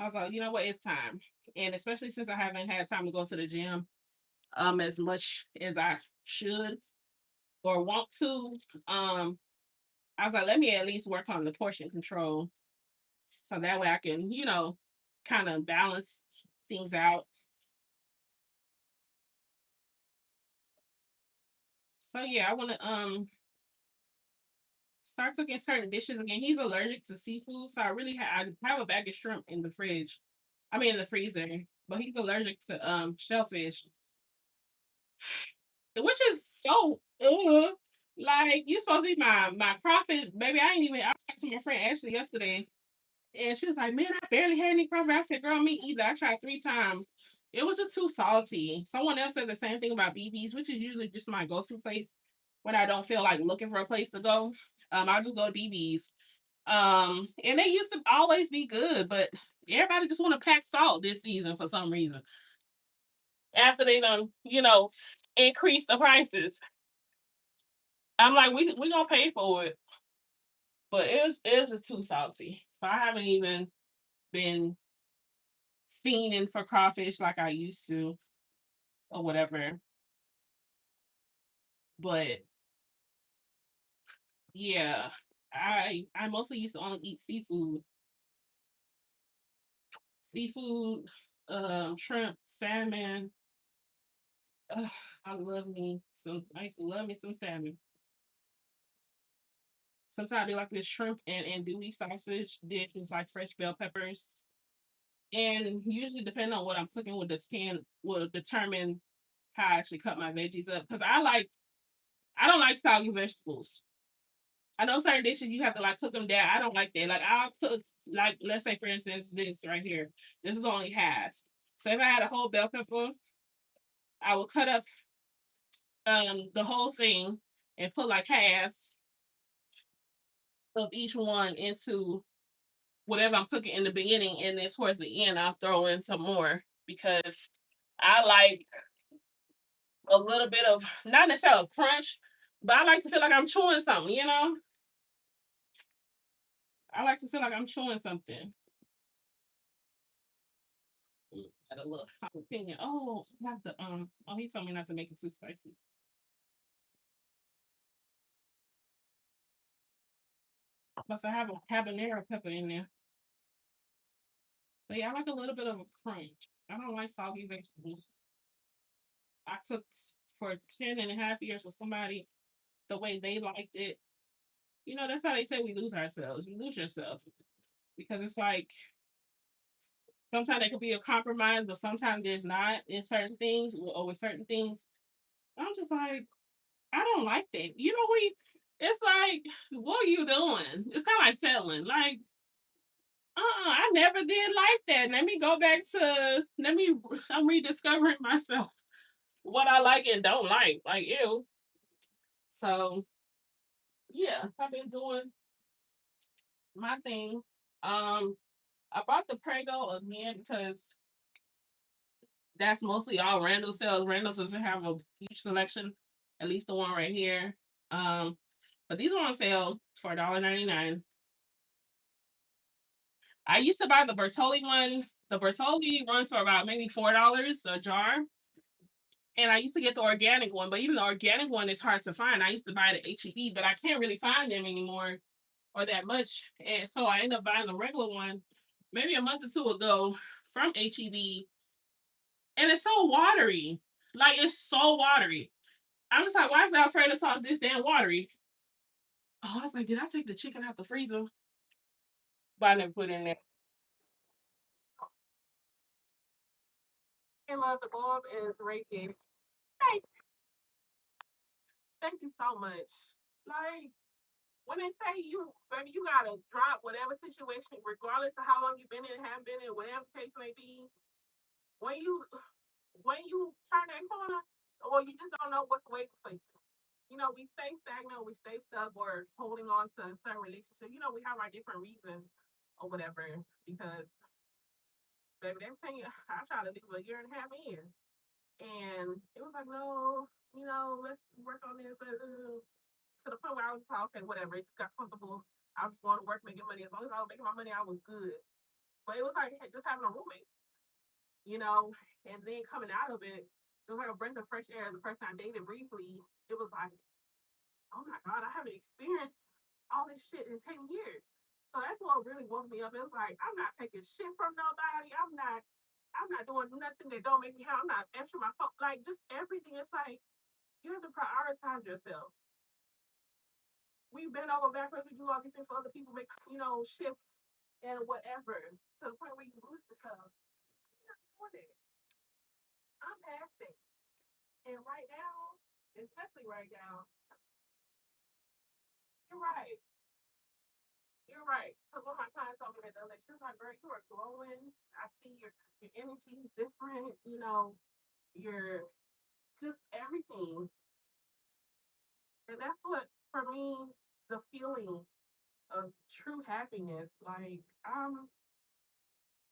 I was like, you know what, it's time. And especially since I haven't had time to go to the gym as much as I should or want to. Um, I was like, let me at least work on the portion control so that way I can, kind of balance things out. So yeah, I want to start cooking certain dishes again. He's allergic to seafood, so I have a bag of shrimp in the fridge. I mean in the freezer, but he's allergic to shellfish, which is so like you supposed to be my prophet, baby. I ain't even. I was talking to my friend Ashley yesterday, and she was like, "Man, I barely had any crawfish." I said, "Girl, me either. I tried 3 times. It was just too salty." Someone else said the same thing about BB's, which is usually just my go-to place when I don't feel like looking for a place to go. I'll just go to BB's. And they used to always be good, but everybody just want to pack salt this season for some reason. After they done, increase the prices. I'm like, we gonna pay for it, but it's just too salty. So I haven't even been fiending for crawfish like I used to or whatever. But yeah. I mostly used to only eat seafood, shrimp, salmon. Ugh, I love me some. I used to love me some salmon. Sometimes I do like this shrimp and andouille sausage dish with like fresh bell peppers. And usually, depending on what I'm cooking, will determine how I actually cut my veggies up. Because I don't like soggy vegetables. I know certain dishes you have to like cook them down. I don't like that. Like I'll cook like let's say for instance this right here. This is only half. So if I had a whole bell pepper, I would cut up the whole thing and put like half of each one into whatever I'm cooking in the beginning, and then towards the end I'll throw in some more because I like a little bit of not necessarily a crunch, but I like to feel like I'm chewing something. I like to feel like I'm chewing something. Got a little jalapeno. Oh, I have to Oh, he told me not to make it too spicy. Plus, I have a habanero pepper in there. But yeah, I like a little bit of a crunch. I don't like soggy vegetables. I cooked for 10.5 years with somebody the way they liked it. That's how they say we lose ourselves. You lose yourself because it's like sometimes there could be a compromise, but sometimes there's not in certain things or with certain things. I'm just like, I don't like that. It's like, what are you doing? It's kind of like settling. Like, I never did like that. Let me go back to, I'm rediscovering myself, what I like and don't like. Like, ew. So, yeah, I've been doing my thing. Um, I bought the Prego again because that's mostly all Randall sells. Randall doesn't have a huge selection, at least the one right here. Um, but these are on sale for $1.99. I used to buy the Bertolli one. The Bertolli runs for about maybe $4 a jar. And I used to get the organic one, but even the organic one is hard to find. I used to buy the HEB, but I can't really find them anymore or that much. And so I ended up buying the regular one maybe a month or two ago from HEB. And it's so watery. Like it's so watery. I'm just like, why is the Alfredo sauce this damn watery? Oh, I was like, did I take the chicken out the freezer? But I never put it in there. I love the bulb is raking. Hey, thank you so much. Like when they say you, baby, you gotta drop whatever situation, regardless of how long you've been in, have been in, whatever the case may be. When you when you turn that corner, or you just don't know what's waiting for you. We stay stagnant, we stay stuck, or holding on to a certain relationship. We have our different reasons or whatever. Because baby, they tell you, I tried to leave a year and a half in, and it was like, no, let's work on this. To the point where I was like, okay, whatever. It just got comfortable. I was going to work, making money. As long as I was making my money, I was good. But it was like just having a roommate, you know, and then coming out of it, it was like a breath of fresh air. The person I dated briefly, it was like, oh my God, I haven't experienced all this shit in 10 years. So that's what really woke me up. It was like, I'm not taking shit from nobody. I'm not doing nothing that don't make me happy. I'm not answering my phone. Like just everything. It's like you have to prioritize yourself. We bend over backwards. We do all these things for other people, make shifts and whatever to the point where you lose yourself. I'm not doing it. I'm past it. And right now, especially right now, you're right. You're right. Because one of my clients told me that the other day, she was like, "Girl, you are glowing. I see your energy is different. You're just everything." And that's what, for me, the feeling of true happiness. Like I'm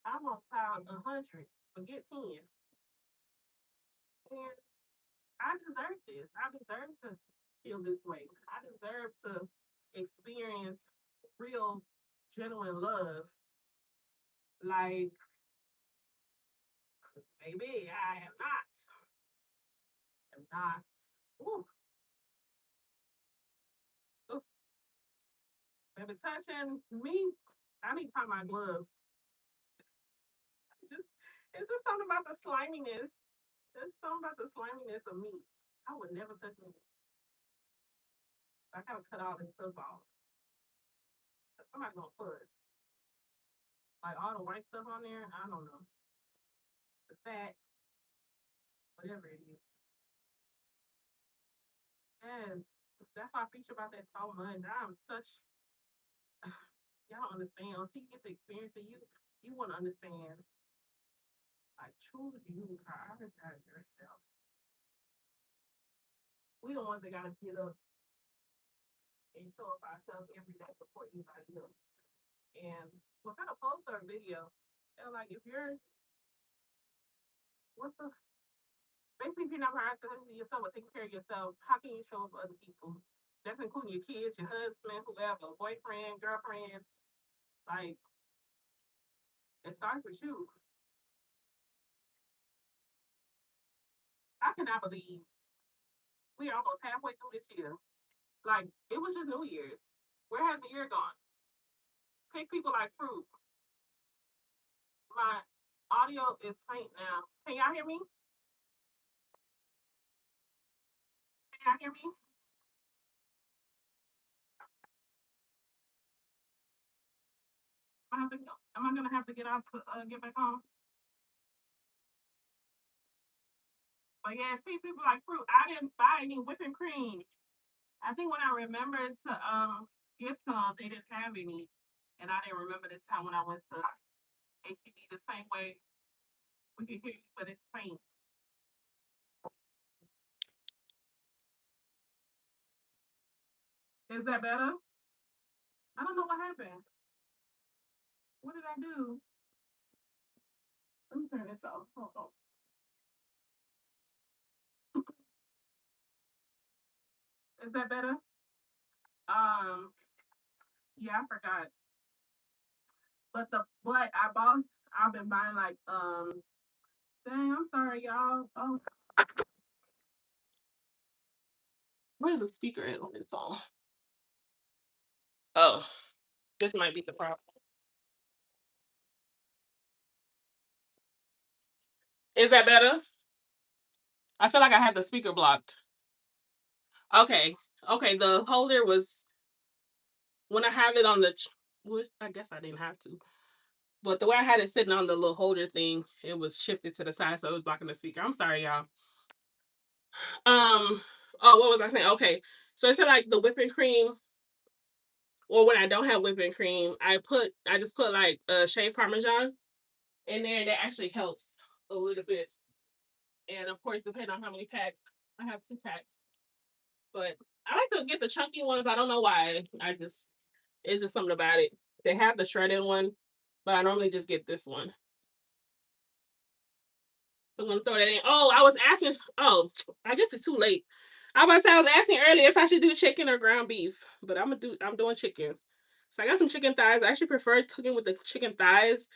on cloud 100. Forget 10. And I deserve this. I deserve to feel this way. I deserve to experience real, genuine love. Like, 'cause baby, I am not. Am not. Ooh, ooh. If it's touching me, I need to find my gloves. It's just, it's just something about the sliminess. There's something about the sliminess of meat. I would never touch meat. I gotta cut all this stuff off. Somebody's gonna fuzz. Like all the white stuff on there, I don't know. The fat, whatever it is. Yes. That's why I feature about that so much. I'm such y'all don't understand. Once you get to experience it, you wanna understand. Like true you prioritize yourself. We the ones that gotta get up and show up ourselves every day before anybody else. And we're kind of post our video. And like if you're what's the basically if you're not prioritizing yourself or taking care of yourself, how can you show up for other people? That's including your kids, your husband, whoever, boyfriend, girlfriend. Like it starts with you. I cannot believe we are almost halfway through this year. Like it was just New Year's. Where has the year gone? Pick people like fruit. My audio is faint now. Can y'all hear me? Can y'all hear me? Am I gonna have to get off to get back home? But yeah, see people like fruit. I didn't buy any whipping cream. I think when I remembered to get some, they didn't have any, and I didn't remember the time when I went to HEB the same way. We can hear you, but it's faint. Is that better? I don't know what happened. What did I do? Let me turn this off. Hold on. Is that better? Um, yeah, I forgot. But I bought. I've been buying like Dang, I'm sorry, y'all. Oh, where's the speaker at on this phone? Oh, this might be the problem. Is that better? I feel like I had the speaker blocked. Okay. Okay. The holder was when I have it on the. I guess I didn't have to, but the way I had it sitting on the little holder thing, it was shifted to the side, so it was blocking the speaker. I'm sorry, y'all. Oh, what was I saying? Okay. So it's like the whipping cream, or when I don't have whipping cream, I just put like shaved parmesan in there, and that actually helps a little bit. And of course, depending on how many packs, I have 2 packs. But I like to get the chunky ones. I don't know why. It's just something about it. They have the shredded one, but I normally just get this one. I'm gonna throw that in. Oh, I was asking. Oh, I guess it's too late. I was asking earlier if I should do chicken or ground beef, but I'm doing chicken. So I got some chicken thighs. I actually prefer cooking with the chicken thighs.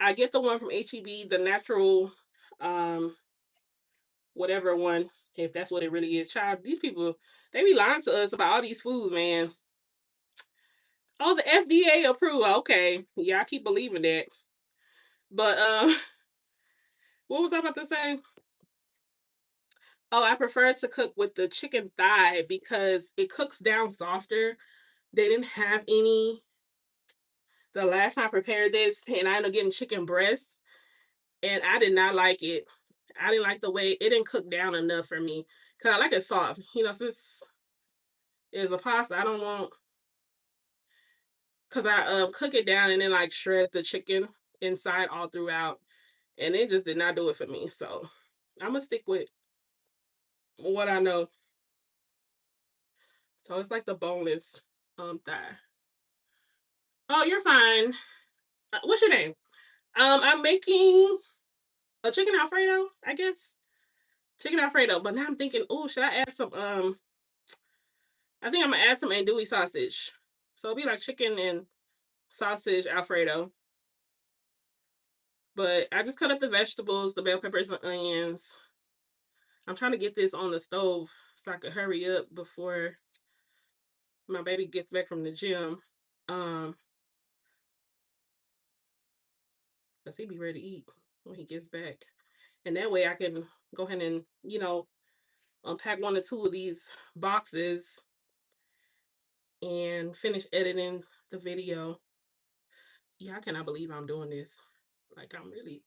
I get the one from HEB, the natural, um, whatever one, if that's what it really is. Child, these people, they be lying to us about all these foods, man. Oh, the FDA approved. Okay, yeah, I keep believing that. But what was I about to say? Oh, I prefer to cook with the chicken thigh because it cooks down softer. They didn't have any the last time I prepared this, and I ended up getting chicken breast, and I did not like it. I didn't like the way it didn't cook down enough for me because I like it soft. Since it's a pasta, I don't want because I cook it down and then like shred the chicken inside all throughout, and it just did not do it for me. So I'm gonna stick with what I know. So it's like the boneless thigh. Oh, you're fine. What's your name? I'm making a chicken alfredo, I guess. Chicken alfredo, but now I'm thinking, oh, should I add some? I think I'm gonna add some andouille sausage. So it'll be like chicken and sausage alfredo. But I just cut up the vegetables, the bell peppers, and onions. I'm trying to get this on the stove so I can hurry up before my baby gets back from the gym. Um, because he be ready to eat when he gets back. And that way I can go ahead and, unpack one or two of these boxes and finish editing the video. Yeah, I cannot believe I'm doing this. Like I'm really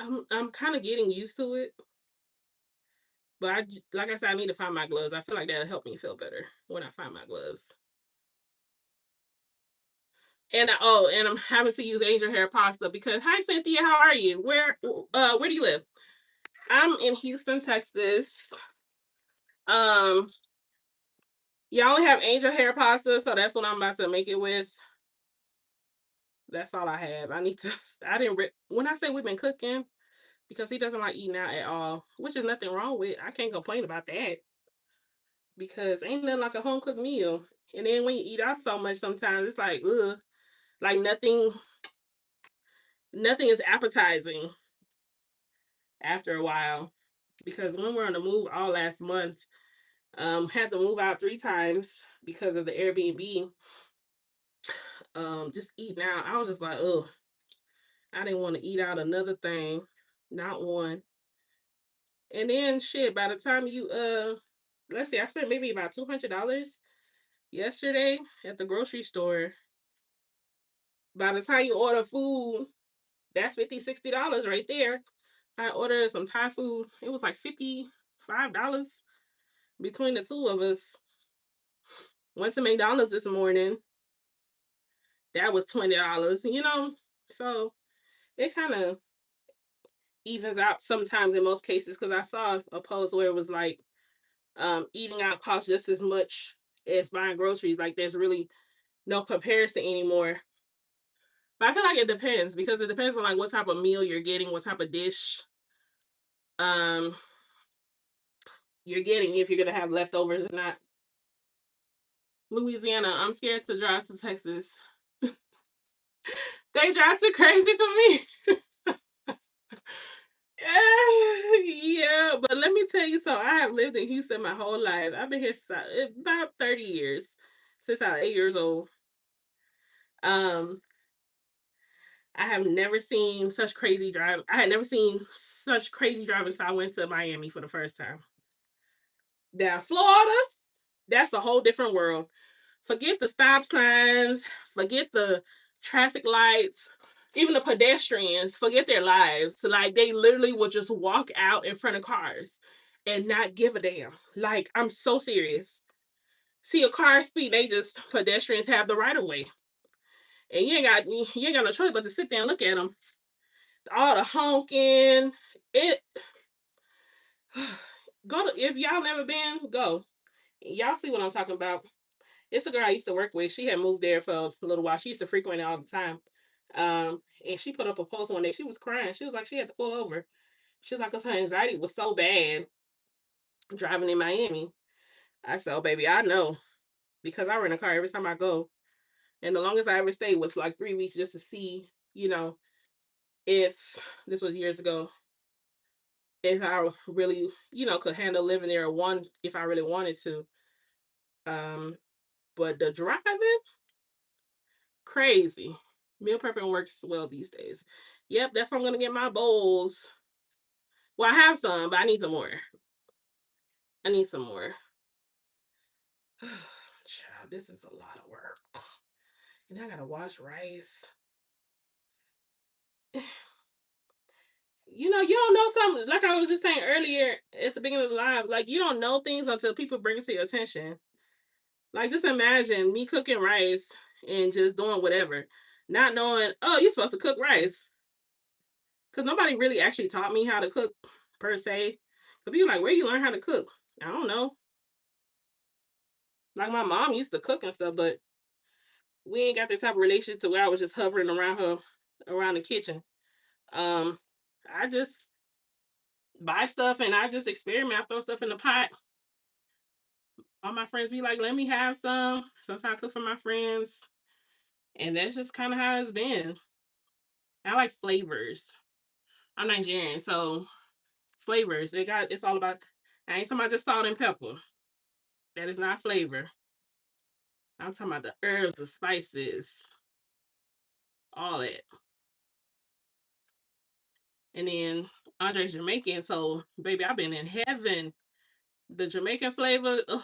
I'm kind of getting used to it, but like I said, I need to find my gloves. I feel like that'll help me feel better when I find my gloves. And I'm having to use angel hair pasta because hi Cynthia, how are you? Where do you live? I'm in Houston, Texas. Um, y'all only have angel hair pasta, so that's what I'm about to make it with. That's all I have. I need to. I didn't. When I say we've been cooking, because he doesn't like eating out at all, which is nothing wrong with. I can't complain about that because ain't nothing like a home cooked meal. And then when you eat out so much, sometimes it's like ugh, like nothing is appetizing after a while. Because when we're on the move all last month, had to move out 3 times because of the Airbnb. Just eating out, I was just like, ugh, I didn't want to eat out another thing, not one. And then shit, by the time you let's see, I spent maybe about $200 yesterday at the grocery store. By the time you order food, that's $50, $60 right there. I ordered some Thai food. It was like $55 between the two of us. Went to McDonald's this morning. That was $20. So it kind of evens out sometimes in most cases because I saw a post where it was like eating out costs just as much as buying groceries. Like there's really no comparison anymore. But I feel like it depends because it depends on like what type of meal you're getting, what type of dish um you're getting, if you're gonna have leftovers or not. Louisiana, I'm scared to drive to Texas. They drive too crazy for me. Yeah, but let me tell you something. I have lived in Houston my whole life. I've been here about 30 years, since I was 8 years old. Um, I have never seen such crazy drive. I had never seen such crazy driving, so I went to Miami for the first time. Now, Florida, that's a whole different world. Forget the stop signs, forget the traffic lights, even the pedestrians, forget their lives. Like they literally will just walk out in front of cars and not give a damn. Like I'm so serious. See a car speed, they just pedestrians have the right of way. And you ain't got no choice but to sit there and look at them. All the honking. It go to if y'all never been, go. Y'all see what I'm talking about. It's a girl I used to work with. She had moved there for a little while. She used to frequent it all the time. And she put up a post one day. She was crying. She was like, she had to pull over. She was like, because her anxiety was so bad driving in Miami. I said, oh, baby, I know. Because I rent a car every time I go. And the longest I ever stayed was like 3 weeks just to see, if this was years ago, if I really, could handle living there if I really wanted to. But the driving, crazy. Meal prepping works well these days. Yep, that's how I'm gonna get my bowls. Well, I have some, but I need some more. I need some more. Child, this is a lot of work. And I gotta wash rice. You don't know something. Like I was just saying earlier at the beginning of the live, like you don't know things until people bring it to your attention. Like just imagine me cooking rice and just doing whatever, not knowing, oh, you're supposed to cook rice. Because nobody really actually taught me how to cook per se. But people like, where you learn how to cook? I don't know. Like my mom used to cook and stuff, but we ain't got that type of relationship to where I was just hovering around her around the kitchen. Um, I just buy stuff and I just experiment. I throw stuff in the pot. All my friends be like, let me have some. Sometimes I cook for my friends. And that's just kind of how it's been. I like flavors. I'm Nigerian, so flavors. It's all about I ain't talking about just salt and pepper. That is not flavor. I'm talking about the herbs, the spices, all that. And then Andre's Jamaican, so baby, I've been in heaven. The Jamaican flavor, ugh,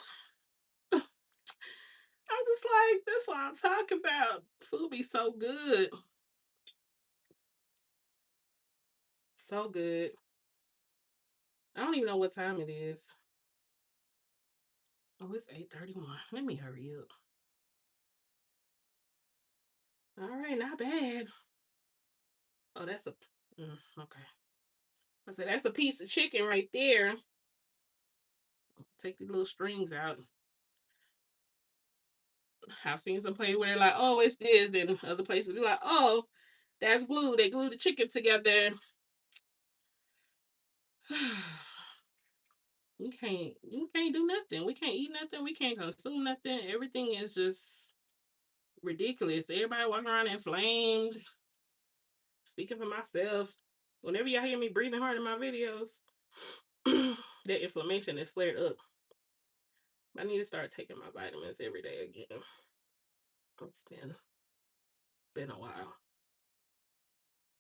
I'm just like, that's what I'm talking about. Food be so good. So good. I don't even know what time it is. Oh, it's 8:31. Let me hurry up. All right, not bad. Oh, that's a okay. I said that's a piece of chicken right there. Take the little strings out. I've seen some places where they're like, oh, it's this. Then other places be like, oh, that's glue. They glue the chicken together. You can't do nothing. We can't eat nothing. We can't consume nothing. Everything is just ridiculous. Everybody walking around inflamed. Speaking for myself, whenever y'all hear me breathing hard in my videos, that inflammation is flared up. I need to start taking my vitamins every day again. It's been a while.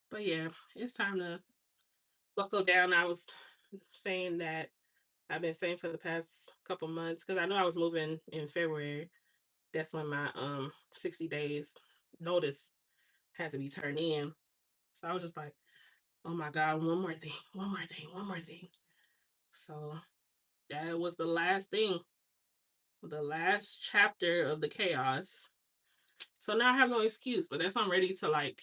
But yeah, it's time to buckle down. I was saying that I've been saying for the past couple months because I know I was moving in February. That's when my 60 days notice had to be turned in. So I was just like, oh my God, one more thing, one more thing, one more thing. So that was the last thing, the last chapter of the chaos. So now I have no excuse, but that's I'm ready to like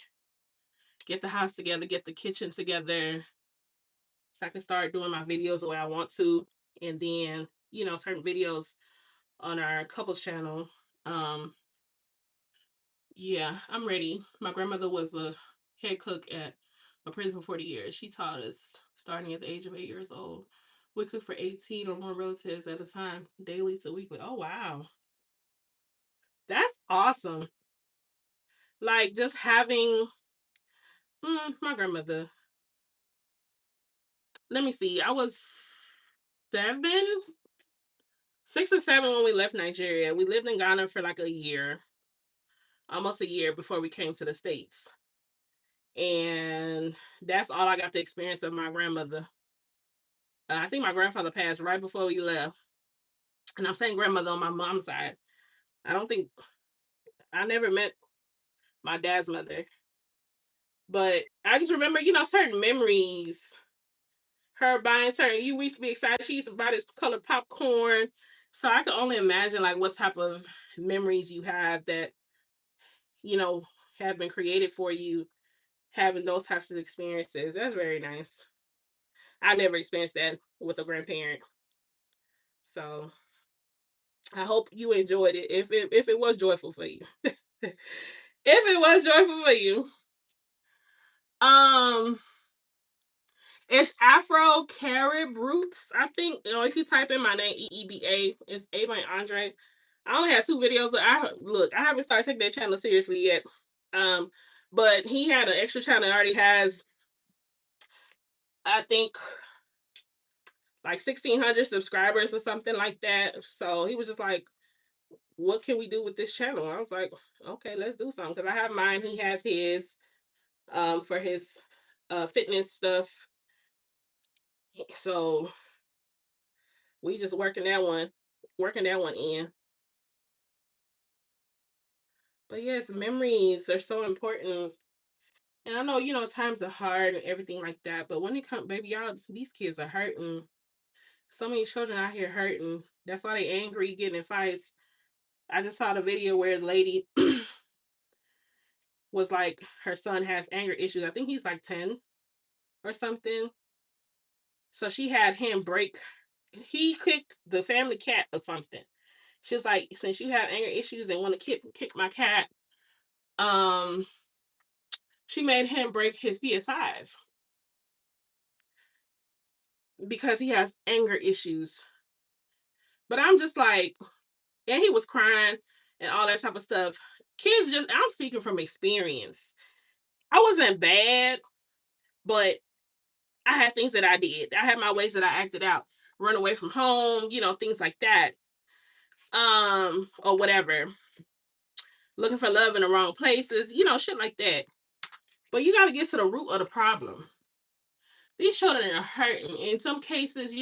get the house together, get the kitchen together, so I can start doing my videos the way I want to. And then, certain videos on our couples channel. Um, yeah, I'm ready. My grandmother was a head cook at a prison for 40 years. She taught us starting at the age of 8 years old. We cook for 18 or more relatives at a time, daily to weekly. Oh, wow. That's awesome. Like just having my grandmother. Let me see. I was 7, 6 or 7 when we left Nigeria. We lived in Ghana for like a year, almost a year before we came to the States. And that's all I got to experience of my grandmother. I think my grandfather passed right before we left. And I'm saying grandmother on my mom's side. I don't think I never met my dad's mother. But I just remember, certain memories. Her buying certain, you used to be excited. She used to buy this colored popcorn. So I can only imagine like what type of memories you have that, you know, have been created for you having those types of experiences. That's very nice. I never experienced that with a grandparent. So I hope you enjoyed it. If it was joyful for you. If it was joyful for you. Um it's Afro Carib Roots. I think if you type in my name EEBA, it's A by Andre. I only have 2 videos. I haven't started taking that channel seriously yet. Um, but he had an extra channel that already has, I think, like 1,600 subscribers or something like that. So he was just like, "What can we do with this channel?" I was like, "Okay, let's do something." Because I have mine. He has his, for his fitness stuff. So we just working that one in. But yes, memories are so important. And I know, times are hard and everything like that. But when it comes, baby, y'all, these kids are hurting. So many children out here hurting. That's why they angry, getting in fights. I just saw the video where the lady was like, her son has anger issues. I think he's like 10 or something. So she had him break. He kicked the family cat or something. She's like, since you have anger issues and want to kick my cat, um, she made him break his PS5 because he has anger issues. But I'm just like, and he was crying and all that type of stuff. Kids just, I'm speaking from experience. I wasn't bad, but I had things that I did. I had my ways that I acted out. Run away from home, things like that. Or whatever. looking for love in the wrong places, shit like that. But you got to get to the root of the problem. These children are hurting. In some cases,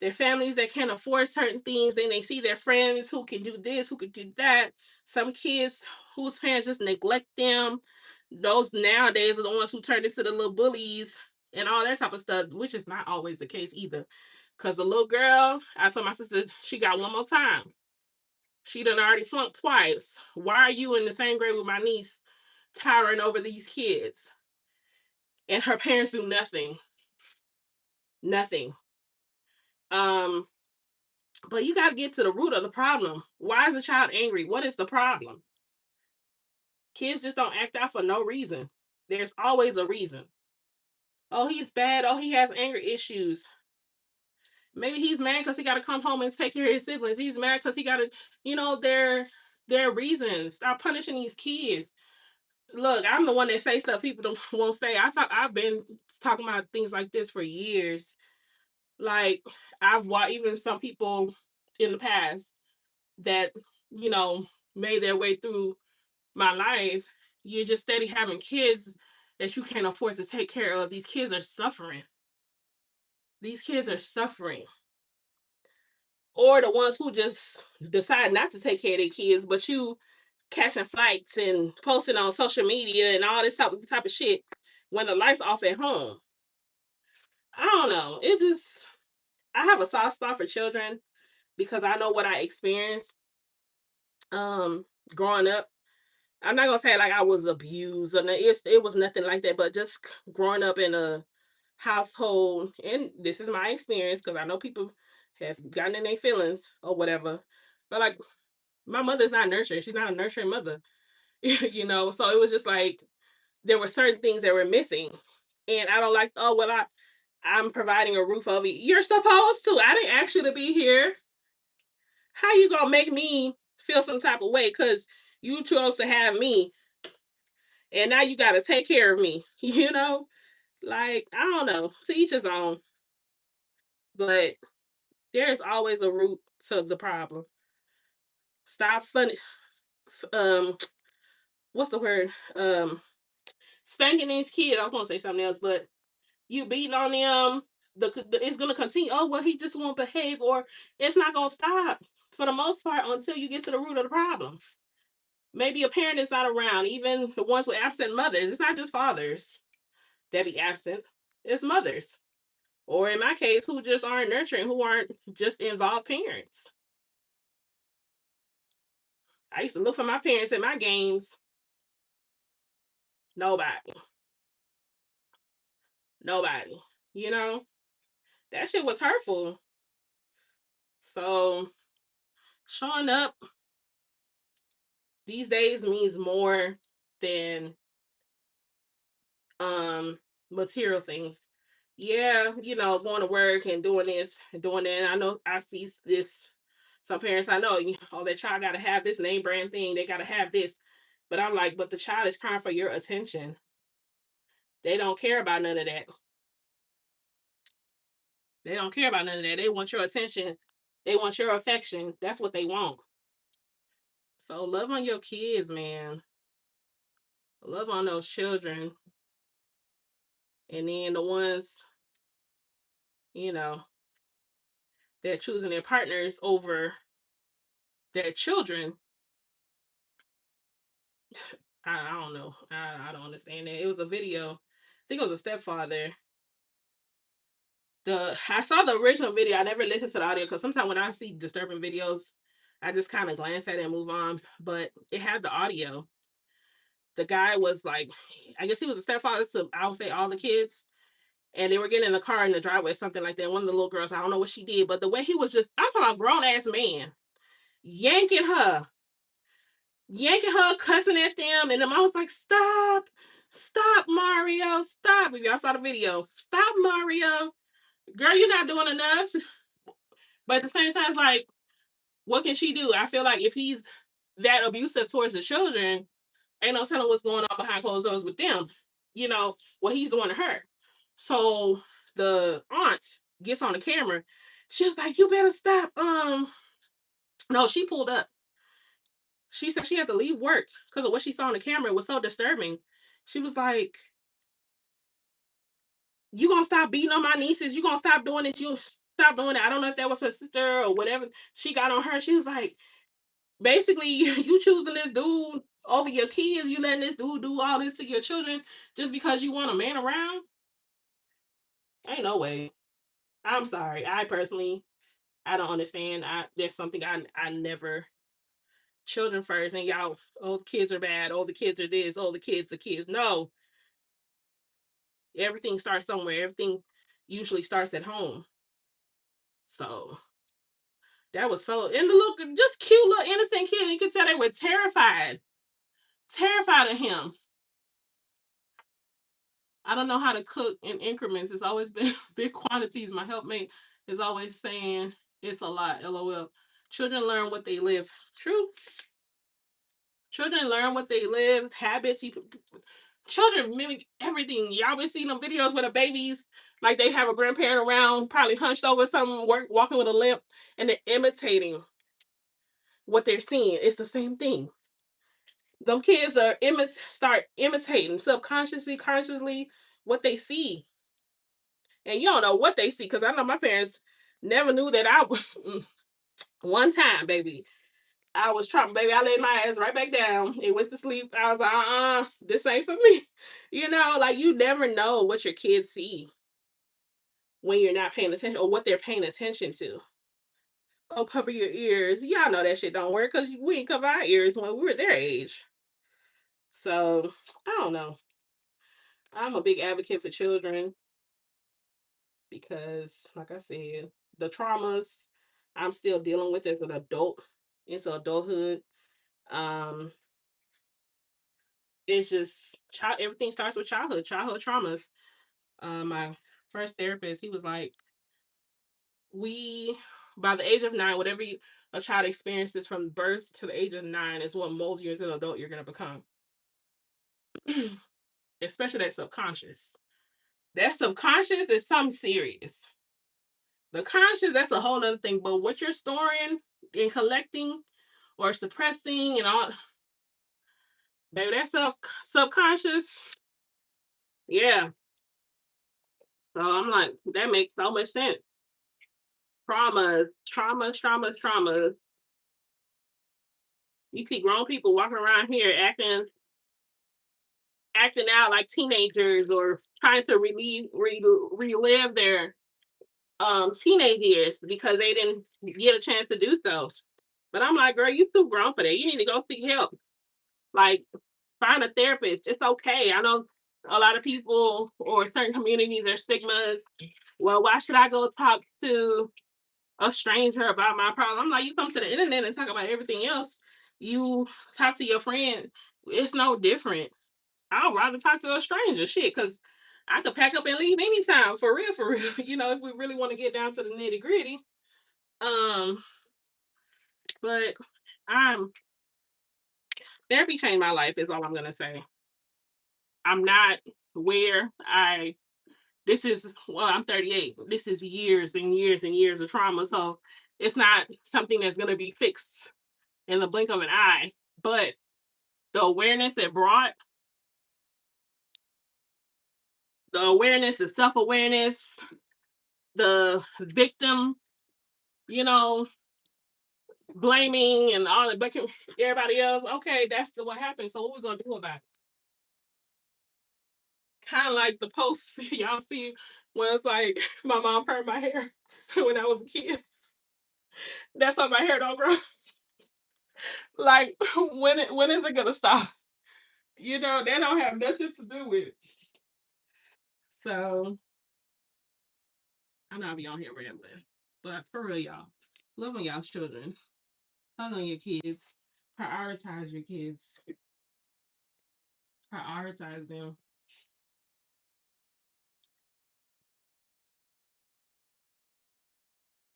their families that can't afford certain things, then they see their friends who can do this, who can do that. Some kids whose parents just neglect them. Those nowadays are the ones who turn into the little bullies and all that type of stuff, which is not always the case either. Because the little girl, I told my sister, she got one more time. She done already flunked twice. Why are you in the same grade with my niece, towering over these kids? And her parents do nothing. Nothing. But you got to get to the root of the problem. Why is the child angry? What is the problem? Kids just don't act out for no reason. There's always a reason. Oh, he's bad. Oh, he has anger issues. Maybe he's mad because he got to come home and take care of his siblings. He's mad because he got to, their reasons. Stop punishing these kids. Look, I'm the one that say stuff people won't say. I've been talking about things like this for years. Like, I've watched even some people in the past that, made their way through my life. You're just steady having kids that you can't afford to take care of. These kids are suffering. These kids are suffering. Or the ones who just decide not to take care of their kids, but you catching flights and posting on social media and all this type of shit when the lights off at home. I don't know. I have a soft spot for children because I know what I experienced growing up. I'm not gonna say like I was abused or it was nothing like that, but just growing up in a household, and this is my experience because I know people have gotten in their feelings or whatever. But like my mother's not nurturing. She's not a nurturing mother. So it was just like there were certain things that were missing. And I don't like, oh well, I'm providing a roof over you. You're supposed to. I didn't ask you to be here. How you gonna make me feel some type of way because you chose to have me and now you gotta take care of me, Like, I don't know. To each his own. But there's always a root to the problem. Stop funny um what's the word? Spanking these kids. I was gonna say something else, but you beating on them, it's gonna continue. Oh well, he just won't behave, or it's not gonna stop for the most part until you get to the root of the problem. Maybe a parent is not around, even the ones with absent mothers. It's not just fathers that be absent, it's mothers. Or in my case, who just aren't nurturing, who aren't just involved parents. I used to look for my parents at my games. Nobody. Nobody. You know? That shit was hurtful. So showing up these days means more than material things. Yeah, going to work and doing this and doing that. And I know I see this. Some parents I know, their child got to have this name brand thing. They got to have this. But I'm like, but the child is crying for your attention. They don't care about none of that. They don't care about none of that. They want your attention. They want your affection. That's what they want. So love on your kids, man. Love on those children. And then the ones, you know, they're choosing their partners over their children. I don't know. I don't understand that. It was a video. I think it was a stepfather. I saw the original video. I never listened to the audio because sometimes when I see disturbing videos, I just kind of glance at it and move on. But it had the audio. The guy was like, I guess he was a stepfather to, I would say, all the kids. And they were getting in the car in the driveway, something like that. One of the little girls, I don't know what she did, but the way he was just, I'm talking about grown ass man, yanking her, cussing at them. And the mom was like, stop, Mario, stop. If y'all saw the video, stop, Mario. Girl, you're not doing enough. But at the same time, it's like, what can she do? I feel like if he's that abusive towards the children, ain't no telling what's going on behind closed doors with them. What he's doing to her. So the aunt gets on the camera. She was like, you better stop. No, she pulled up. She said she had to leave work because of what she saw on the camera. It was so disturbing. She was like, "You gonna stop beating on my nieces? You gonna stop doing this? You stop doing it." I don't know if that was her sister or whatever she got on her. She was like, basically, you choosing this dude over your kids. You letting this dude do all this to your children just because you want a man around? Ain't no way. I'm sorry. I personally, I don't understand. There's something I never, children first, and y'all, oh, the kids are bad. Oh, the kids are this. Oh, the kids are kids. No, everything starts somewhere. Everything usually starts at home. So that was so, and the look, just cute little innocent kids. You could tell they were terrified, terrified of him. I don't know how to cook in increments. It's always been big quantities. My helpmate is always saying it's a lot. LOL. Children learn what they live. True. Children learn what they live, habits. Children mimic everything. Y'all been seeing them videos where the babies, like they have a grandparent around, probably hunched over something, walking with a limp, and they're imitating what they're seeing. It's the same thing. Them kids are start imitating subconsciously, consciously what they see, and you don't know what they see because I know my parents never knew that I was. One time, baby, I was trying, baby. I laid my ass right back down and went to sleep. I was like, this ain't for me. Like you never know what your kids see when you're not paying attention or what they're paying attention to. Oh, cover your ears. Y'all know that shit don't work because we didn't cover our ears when we were their age. So I don't know. I'm a big advocate for children because, like I said, the traumas I'm still dealing with as an adult into adulthood. Um, it's just everything starts with childhood traumas. My first therapist, he was like, we, by the age of 9, whatever a child experiences from birth to the age of 9 is what molds you as an adult you're going to become. Especially that subconscious. That subconscious is something serious. The conscious, that's a whole other thing. But what you're storing and collecting or suppressing and all, baby, that subconscious, yeah. So I'm like, that makes so much sense. Traumas. You see grown people walking around here acting out like teenagers or trying to relive their teenage years because they didn't get a chance to do so. But I'm like, girl, you too grown for that. You need to go seek help. Like, find a therapist. It's okay. I know a lot of people or certain communities are stigmas. Well, why should I go talk to a stranger about my problem? I'm like, you come to the internet and talk about everything else. You talk to your friend. It's no different. I'd rather talk to a stranger, shit, because I could pack up and leave anytime, for real, for real. If we really want to get down to the nitty gritty. Um, but I'm therapy changed my life. Is all I'm gonna say. I'm not where I. This is I'm 38. This is years and years and years of trauma. So it's not something that's gonna be fixed in the blink of an eye. But the awareness it brought, the awareness, the self awareness, the victim, you know, blaming and all the but everybody else. Okay, that's what happened. So what we gonna do about it? Kind of like the posts y'all see when it's like my mom permed my hair when I was a kid. That's why my hair don't grow. Like when is it gonna stop? That don't have nothing to do with it. So I know I be on here rambling, but for real, y'all, love on y'all's children, hug on your kids, prioritize your kids, prioritize them.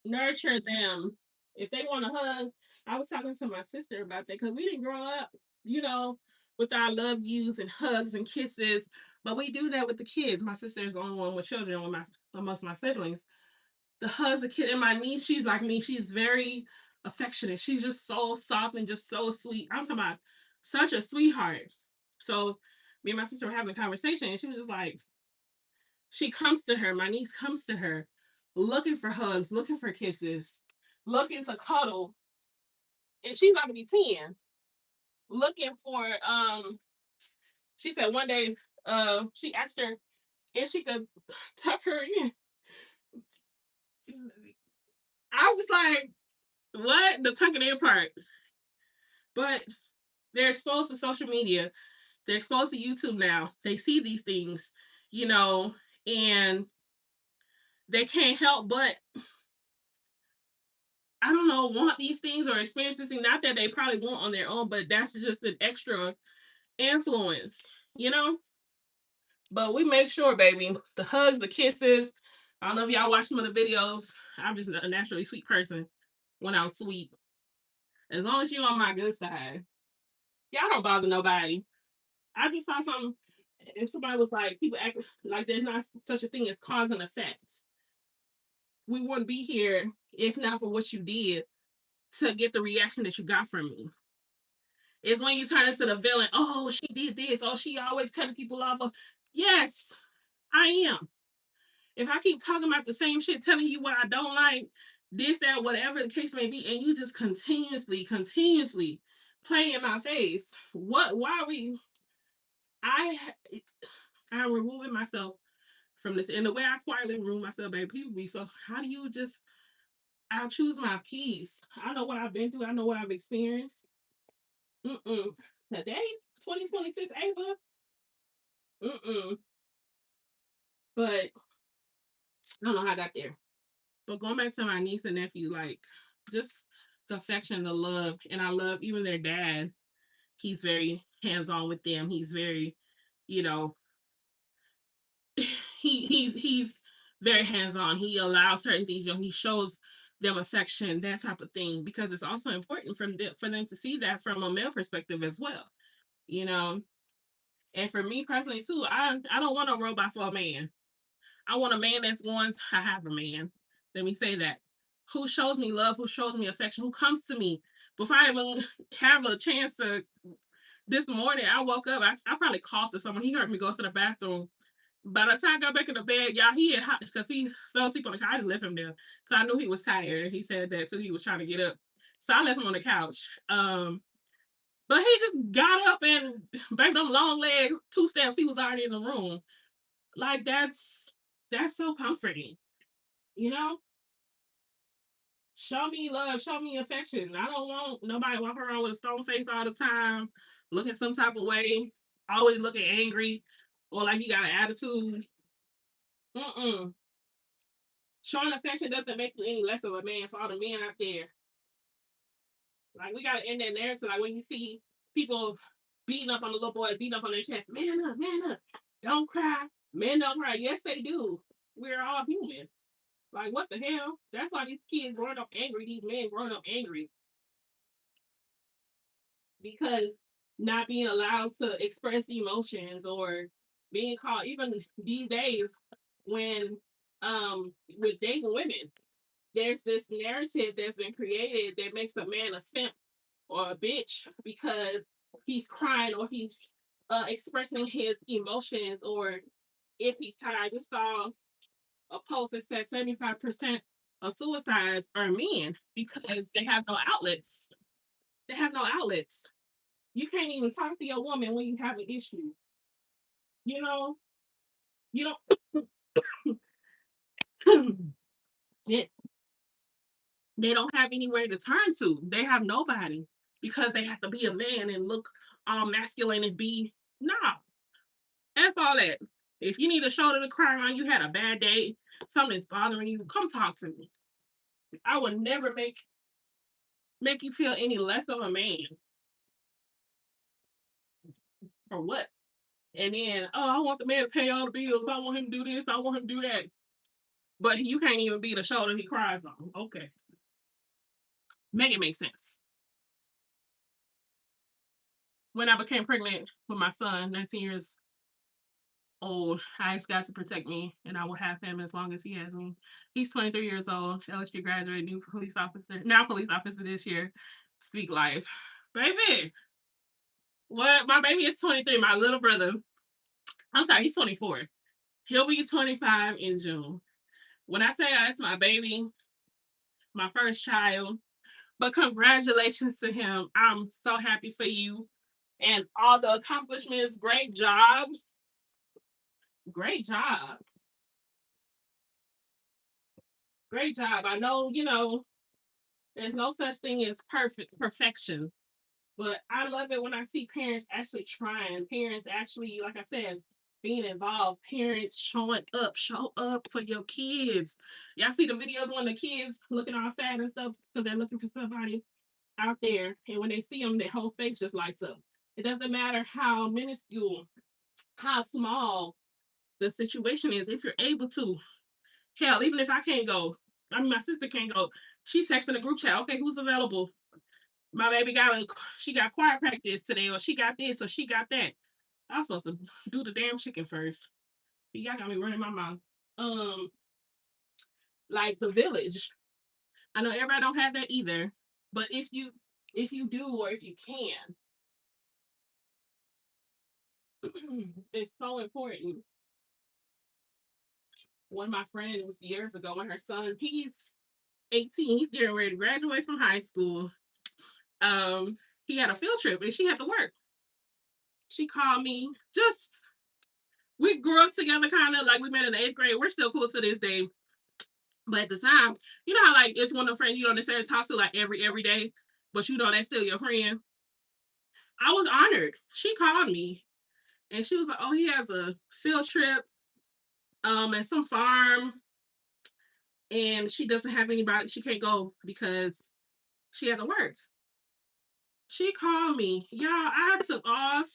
Nurture them. If they want to hug, I was talking to my sister about that because we didn't grow up, you know, with our love yous and hugs and kisses, but we do that with the kids. My sister is the only one with children amongst my siblings. The hugs, the kid, and my niece, she's like me. She's very affectionate. She's just so soft and just so sweet. I'm talking about such a sweetheart. So me and my sister were having a conversation, and she was just like, she comes to her, my niece comes to her, looking for hugs, looking for kisses, looking to cuddle, and she's about to be 10, looking for she said one day she asked her if she could tuck her in. I was just like, what? The tucking in part. But they're exposed to social media. They're exposed to YouTube now. They see these things, you know, and they can't help but, I don't know, want these things or experience this thing. Not that they probably want on their own, but that's just an extra influence, you know? But we make sure, baby, the hugs, the kisses. I don't know if y'all watch some of the videos. I'm just a naturally sweet person when I'm sweet. As long as you're on my good side, y'all don't bother nobody. I just saw something. If somebody was like, people act like there's not such a thing as cause and effect. We wouldn't be here if not for what you did to get the reaction that you got from me. It's when you turn into the villain. Oh, she did this. Oh, she always cutting people off. Oh, yes, I am. If I keep talking about the same shit, telling you what I don't like, this, that, whatever the case may be, and you just continuously play in my face, what? Why are we? I I'm removing myself from this, and the way I quietly remove myself, baby, people be so. How do you just? I choose my peace. I know what I've been through. I know what I've experienced. Mm-mm. Today, 2026, Ava. Mm-mm. But I don't know how I got there. But going back to my niece and nephew, like just the affection, the love, and I love even their dad. He's very hands on with them. He's very, you know, he's very hands on. He allows certain things. You know, he shows them affection, that type of thing, because it's also important for them to see that from a male perspective as well. You know, and for me personally too, I don't want a robot for a man. I want a man that's going to have a man. Let me say that. Who shows me love, who shows me affection, who comes to me before I even have a chance to. This morning, I woke up, I probably coughed or something. He heard me go to the bathroom. By the time I got back in the bed, y'all, he had because he fell asleep on the couch. I just left him there because I knew he was tired. He said that too. He was trying to get up. So I left him on the couch. But he just got up and back them long legs, 2 steps, he was already in the room. Like that's so comforting, you know? Show me love, show me affection. I don't want nobody walking around with a stone face all the time, looking some type of way, always looking angry or like he got an attitude. Mm-mm. Showing affection doesn't make you any less of a man for all the men out there. Like we gotta end that narrative. Like when you see people beating up on the little boys, beating up on their chest, man up, don't cry. Men don't cry. Yes, they do. We're all human. Like what the hell? That's why these kids growing up angry, these men growing up angry because not being allowed to express emotions or being called even these days when with dating women, there's this narrative that's been created that makes a man a simp or a bitch because he's crying or he's expressing his emotions or if he's tired. I just saw a post that said 75% of suicides are men because they have no outlets. They have no outlets. You can't even talk to your woman when you have an issue. You know, you don't. they, they don't have anywhere to turn to. They have nobody because they have to be a man and look all masculine and be nah. F all that. If you need a shoulder to cry on, you had a bad day, something's bothering you, come talk to me. I would never make you feel any less of a man or what. And then, oh, I want the man to pay all the bills. I want him to do this. I want him to do that. But you can't even be the shoulder he cries on. Okay. Make it make sense. When I became pregnant with my son, 19 years oh, I asked God to protect me, and I will have him as long as he has me. He's 23 years old, LSU graduate, new police officer, now police officer this year. Speak life. Baby, what? My baby is 23. My little brother, I'm sorry, he's 24. He'll be 25 in June. When I tell you that's my baby, my first child, but congratulations to him. I'm so happy for you and all the accomplishments. Great job. Great job. Great job. I know, there's no such thing as perfection, but I love it when I see parents actually trying, parents actually, like I said, being involved, parents showing up, show up for your kids. Y'all see the videos when the kids looking all sad and stuff because they're looking for somebody out there, and when they see them, their whole face just lights up. It doesn't matter how minuscule, how small the situation is. If you're able to, hell, even if I can't go, I mean, my sister can't go. She's texting the group chat. Okay, who's available? My baby she got choir practice today, or she got this, or she got that. I was supposed to do the damn chicken first. See, y'all got me running my mouth. Um, like the village. I know everybody don't have that either, but if you do or if you can, it's so important. One of my friends years ago, when her son, he's 18, he's getting ready to graduate from high school. Um, he had a field trip and she had to work. She called me. Just we grew up together, kind of like we met in the 8th grade. We're still cool to this day. But at the time, you know how like it's one of the friends you don't necessarily talk to like every day, but you know that's still your friend. I was honored. She called me and she was like, "Oh, he has a field trip at some farm and she doesn't have anybody. She can't go because she had to work." She called me. Y'all, I took off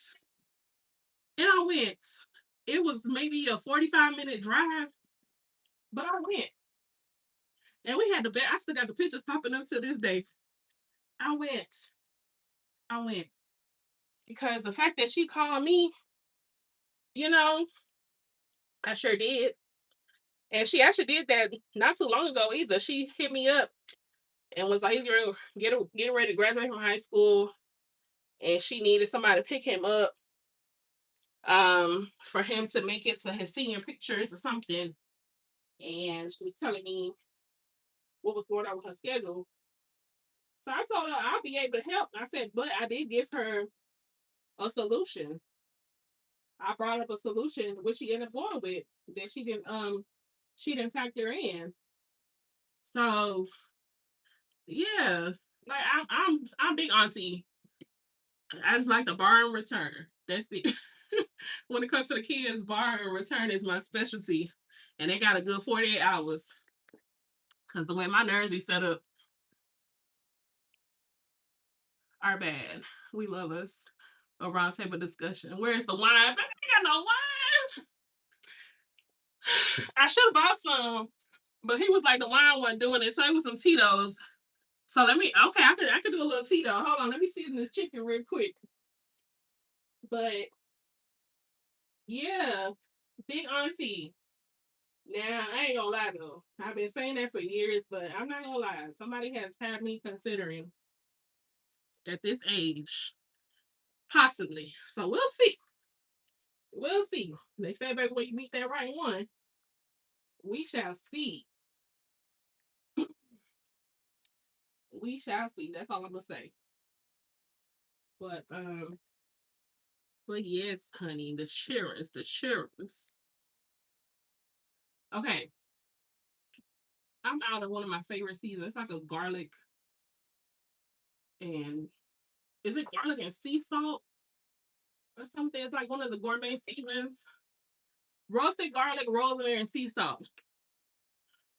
and I went. It was maybe a 45-minute drive, but I went. And we had the best. I still got the pictures popping up to this day. I went. I went. Because the fact that she called me, you know, I sure did. And she actually did that not too long ago either. She hit me up and was like, getting ready to graduate from high school. And she needed somebody to pick him up for him to make it to his senior pictures or something. And she was telling me what was going on with her schedule. So I told her I'll be able to help. I said, but I did give her a solution. I brought up a solution which she ended up going with that she didn't factor in. So yeah, like I'm big auntie. I just like the bar and return. That's it. When it comes to the kids, bar and return is my specialty, and they got a good 48 hours. Cause the way my nerves be set up are bad. We love us a round table discussion. Where's the wine? Baby, I got no wine. I should have bought some, but he was like the wine wasn't doing it, so it was some Tito's. So okay, I could do a little Tito. Hold on, let me season this chicken real quick. But yeah, big auntie. Now I ain't gonna lie though. I've been saying that for years, but I'm not gonna lie. Somebody has had me considering at this age, possibly. So we'll see. We'll see. They say, baby, when you meet that right one, we shall see. We shall see. That's all I'm gonna say. But yes, honey, the cherries, the cherries. Okay, I'm out of one of my favorite seasons. It's like a garlic and is it garlic and sea salt or something? It's like one of the gourmet seasons. Roasted garlic, rosemary, and sea salt.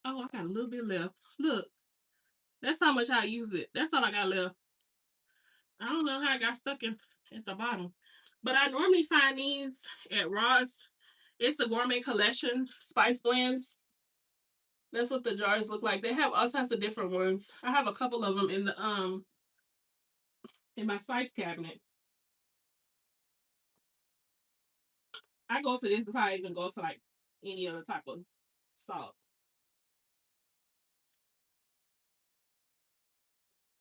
Oh, I got a little bit left. Look, that's how much I use it. That's all I got left. I don't know how I got stuck in at the bottom. But I normally find these at Ross. It's the gourmet collection spice blends. That's what the jars look like. They have all types of different ones. I have a couple of them in my spice cabinet. I go to this before I even go to like any other type of salt.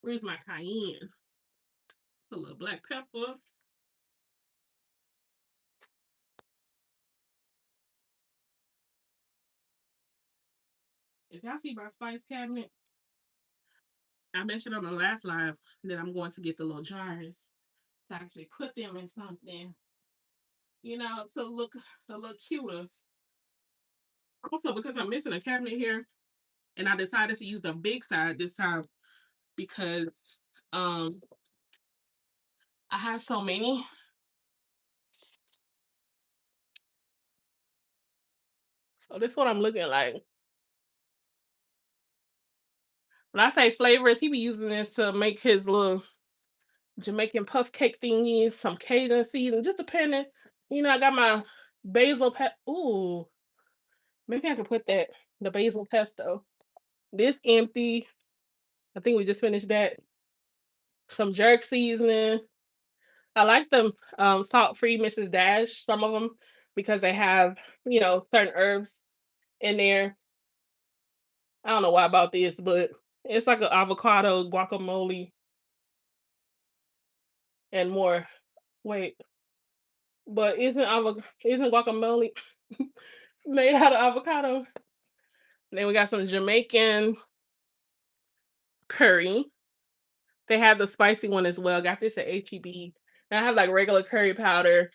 Where's my cayenne? A little black pepper. If y'all see my spice cabinet, I mentioned on the last live that I'm going to get the little jars to actually put them in something, to look a little cuter. Also, because I'm missing a cabinet here, and I decided to use the big side this time because um I have so many. So this is what I'm looking like. When I say flavors, he be using this to make his little Jamaican puff cake thingies, some Cajun seasoning, just depending. I got my basil Ooh, maybe I can put the basil pesto. This empty. I think we just finished that. Some jerk seasoning. I like them salt free Mrs. Dash, some of them, because they have, certain herbs in there. I don't know why about this, but it's like an avocado, guacamole, and more. Wait, but isn't guacamole made out of avocado? Then we got some Jamaican curry. They have the spicy one as well. Got this at HEB. And I have like regular curry powder,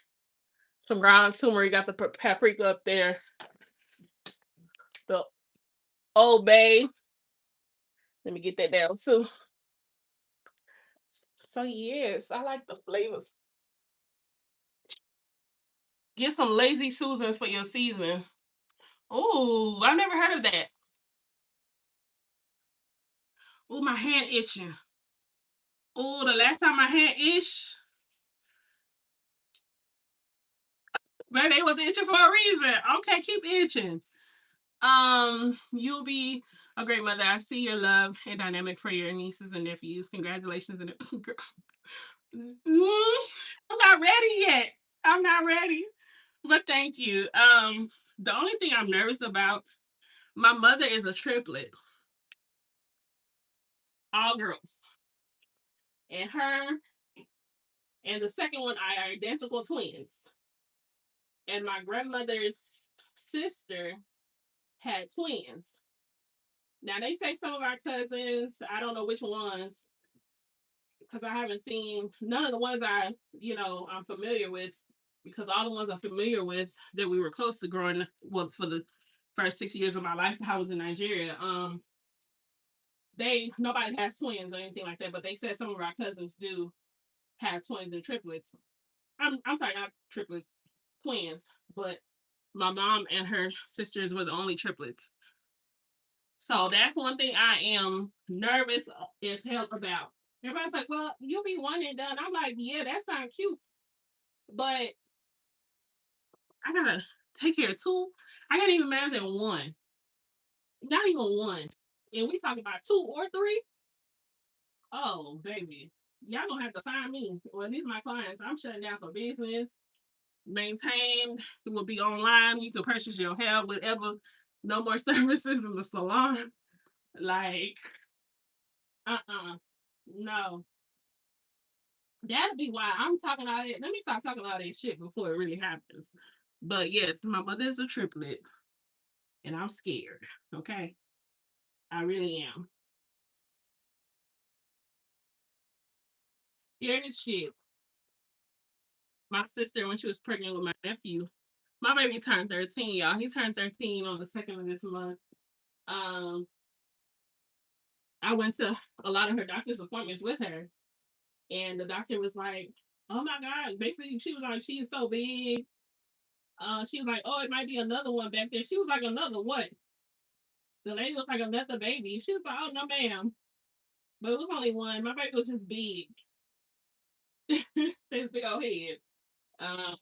some ground turmeric. Got the paprika up there. The Old Bay. Let me get that down too. So yes, I like the flavors. Get some lazy Susans for your seasoning. Ooh, I've never heard of that. Ooh, my hand itching. Ooh, the last time my hand itched, maybe it was itching for a reason. Okay, keep itching. You'll be a great mother. I see your love and dynamic for your nieces and nephews. Congratulations. I'm not ready yet. I'm not ready. But thank you. The only thing I'm nervous about, my mother is a triplet, all girls. And her and the second one are identical twins. And my grandmother's sister had twins. Now they say some of our cousins, I don't know which ones, because I haven't seen none of the ones I'm familiar with, because all the ones I'm familiar with that we were close to growing, well, for the first 6 years of my life, I was in Nigeria. Nobody has twins or anything like that, but they said some of our cousins do have twins and triplets. I'm sorry, not triplets, twins, but my mom and her sisters were the only triplets. So that's one thing I am nervous as hell about. Everybody's like, well, you'll be one and done. I'm like, yeah, that sounds cute. But I gotta take care of two. I can't even imagine one. Not even one. And we talking about two or three. Oh, baby. Y'all gonna have to find me. Well, these are my clients. I'm shutting down for business. Maintained. It will be online. You can purchase your hair, whatever. No more services in the salon. Like, no. That'd be why I'm talking all that. Let me stop talking all that shit before it really happens. But yes, my mother's a triplet, and I'm scared. Okay, I really am scared as shit. My sister, when she was pregnant with my nephew, my baby turned 13, y'all. He turned 13 on the second of this month. Um, I went to a lot of her doctor's appointments with her, and the doctor was like, "Oh my god!" Basically, she was like, "She is so big." She was like, "Oh, it might be another one back there." She was like, "Another what?" The lady was like, another baby. She was like, "Oh no, ma'am." But it was only one. My baby was just big. His big old head. Um,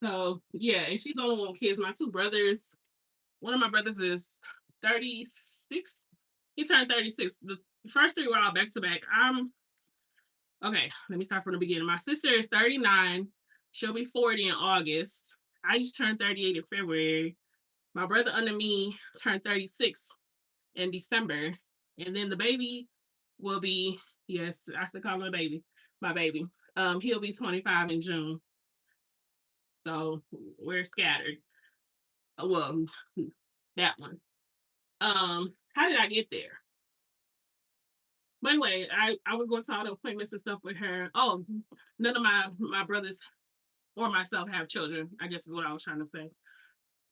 so yeah, and she's the only one with kids. My two brothers, one of my brothers is 36. He turned 36. The first three were all back to back. Okay, let me start from the beginning. My sister is 39. She'll be 40 in August. I just turned 38 in February. My brother under me turned 36 in December. And then the baby will be, yes, I still call him a baby, my baby. He'll be 25 in June. So we're scattered. Well, that one. How did I get there? By the way, I was going to all the appointments and stuff with her. Oh, none of my brothers or myself have children, I guess is what I was trying to say.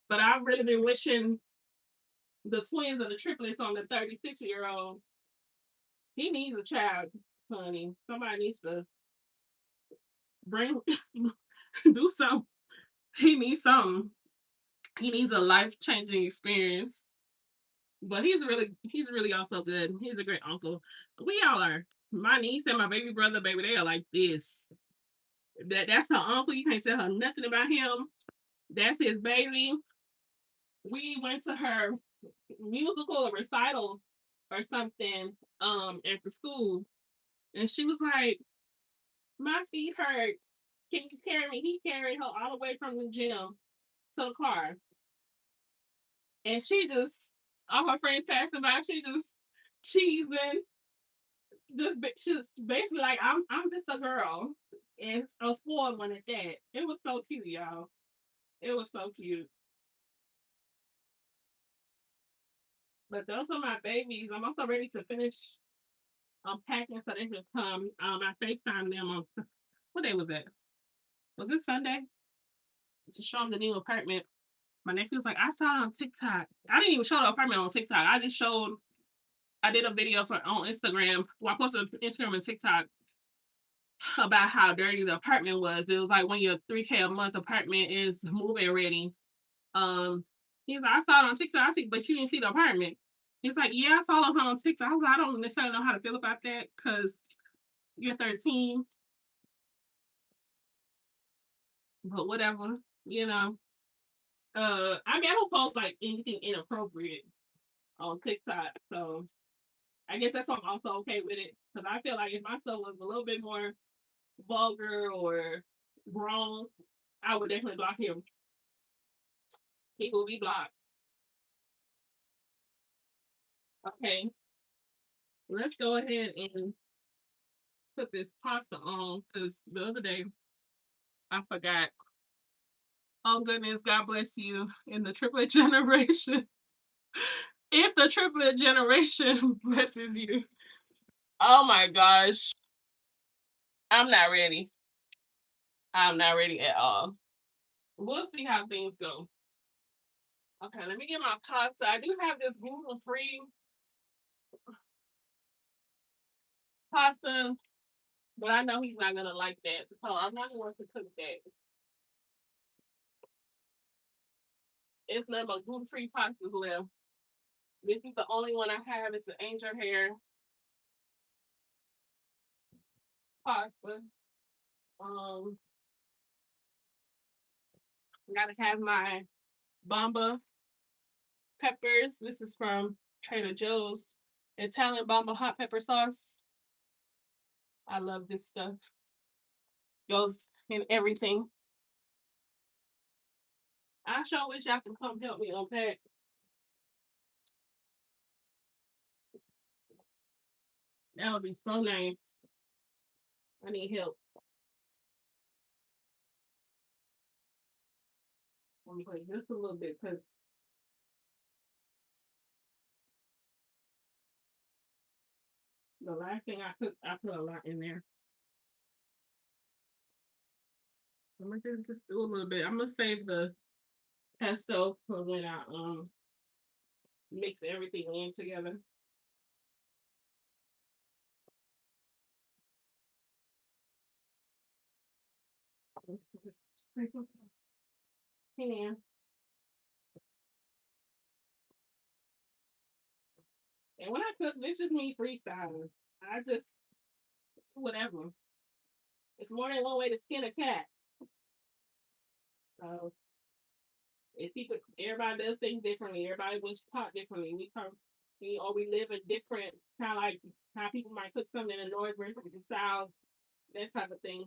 But I've really been wishing the twins or the triplets on the 36-year-old. He needs a child, honey. Somebody needs to bring do something. He needs something. He needs a life-changing experience. But he's really also good. He's a great uncle. We all are. My niece and my baby brother, baby, they are like this. That's her uncle. You can't tell her nothing about him. That's his baby. We went to her musical recital or something at the school, and she was like, "My feet hurt. Can you carry me?" He carried her all the way from the gym to the car, and she just all her friends passing by, she just cheesing. She's basically like, I'm just a girl and a spoiled one at that. It was so cute, y'all. It was so cute. But those are my babies. I'm also ready to finish unpacking so they can come. I FaceTime them on what day was that? Was this Sunday? To show them the new apartment. My nephew was like, I saw it on TikTok. I didn't even show the apartment on TikTok. I did a video on Instagram. Well, I posted on Instagram and TikTok about how dirty the apartment was. It was like when your 3K a month apartment is move-in ready. Um, he's like, I saw it on TikTok. I said, but you didn't see the apartment. He's like, yeah, I follow him on TikTok. I was like, I don't necessarily know how to feel about that because you're 13, but whatever, you know. I mean, I don't post like anything inappropriate on TikTok, so I guess that's why I'm also okay with it because I feel like if my stuff was a little bit more vulgar or wrong, I would definitely block him. He will be blocked. Okay, let's go ahead and put this pasta on because the other day I forgot. Oh goodness, God bless you in the triplet generation. If the triplet generation blesses you. Oh my gosh. I'm not ready. I'm not ready at all. We'll see how things go. Okay, let me get my pasta. I do have this gluten-free pasta, but I know he's not gonna like that. So I'm not going to cook that. It's nothing but gluten-free pasta left. This is the only one I have. It's an angel hair pasta. Um, gotta have my Bamba peppers. This is from Trader Joe's. Italian Bamba hot pepper sauce. I love this stuff. Goes in everything. I sure wish y'all could come help me unpack. That would be so nice. I need help. Let me play just a little bit because the last thing I cooked, I put a lot in there. I'm gonna just do a little bit. I'm gonna save the pesto for when I mix everything in together. Pan. And when I cook, this is me freestyling. I just do whatever. It's more than one way to skin a cat. So if people, everybody does things differently. Everybody was taught differently. We live in different kind of like how people might cook something in the north versus the south, that type of thing.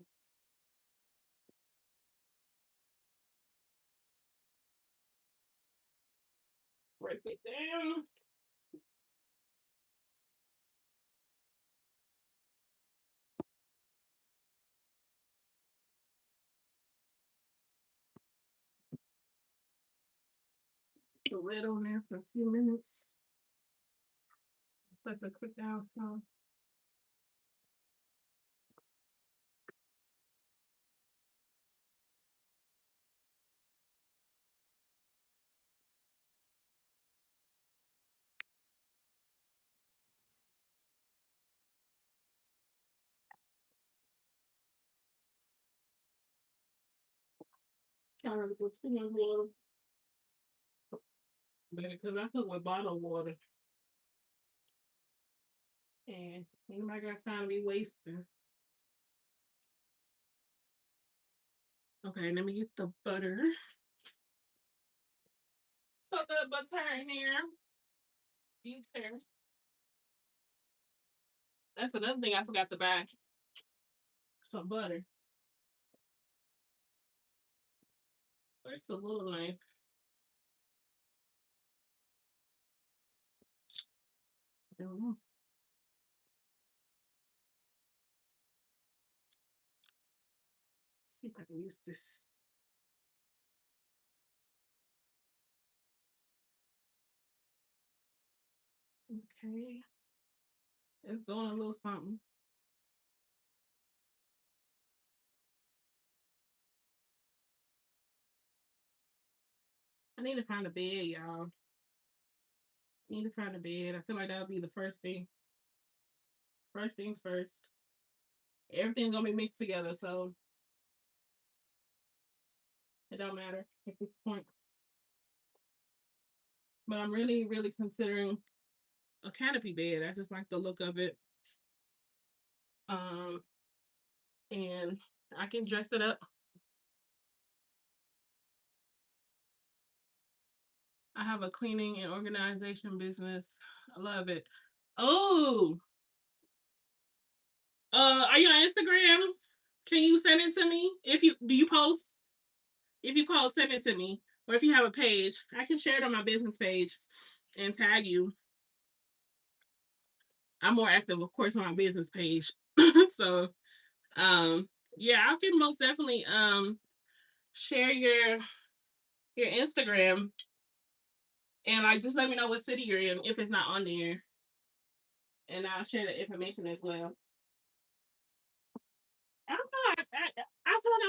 break it down. The lid on there for a few minutes. It's like a quick down so. Kind of put some water. Because I cook with bottled water. And anybody got time to be wasting. Okay, let me get the butter. Put the butter in here. Butter. That's another thing I forgot to buy. Some butter. Where's the little knife? I don't know. Let's see if I can use this. Okay. It's doing a little something. I need to find a bed, y'all. Need to find a bed. I feel like that'll be the first thing. First things first. Everything's gonna be mixed together, so it don't matter at this point. But I'm really, really considering a canopy bed. I just like the look of it. Um, and I can dress it up. I have a cleaning and organization business. I love it. Oh, are you on Instagram? Can you send it to me? If you do you post? If you post, send it to me. Or if you have a page, I can share it on my business page and tag you. I'm more active, of course, on my business page. So um yeah, I can most definitely share your Instagram and like just let me know what city you're in if it's not on there. And I'll share the information as well. I don't know. I feel like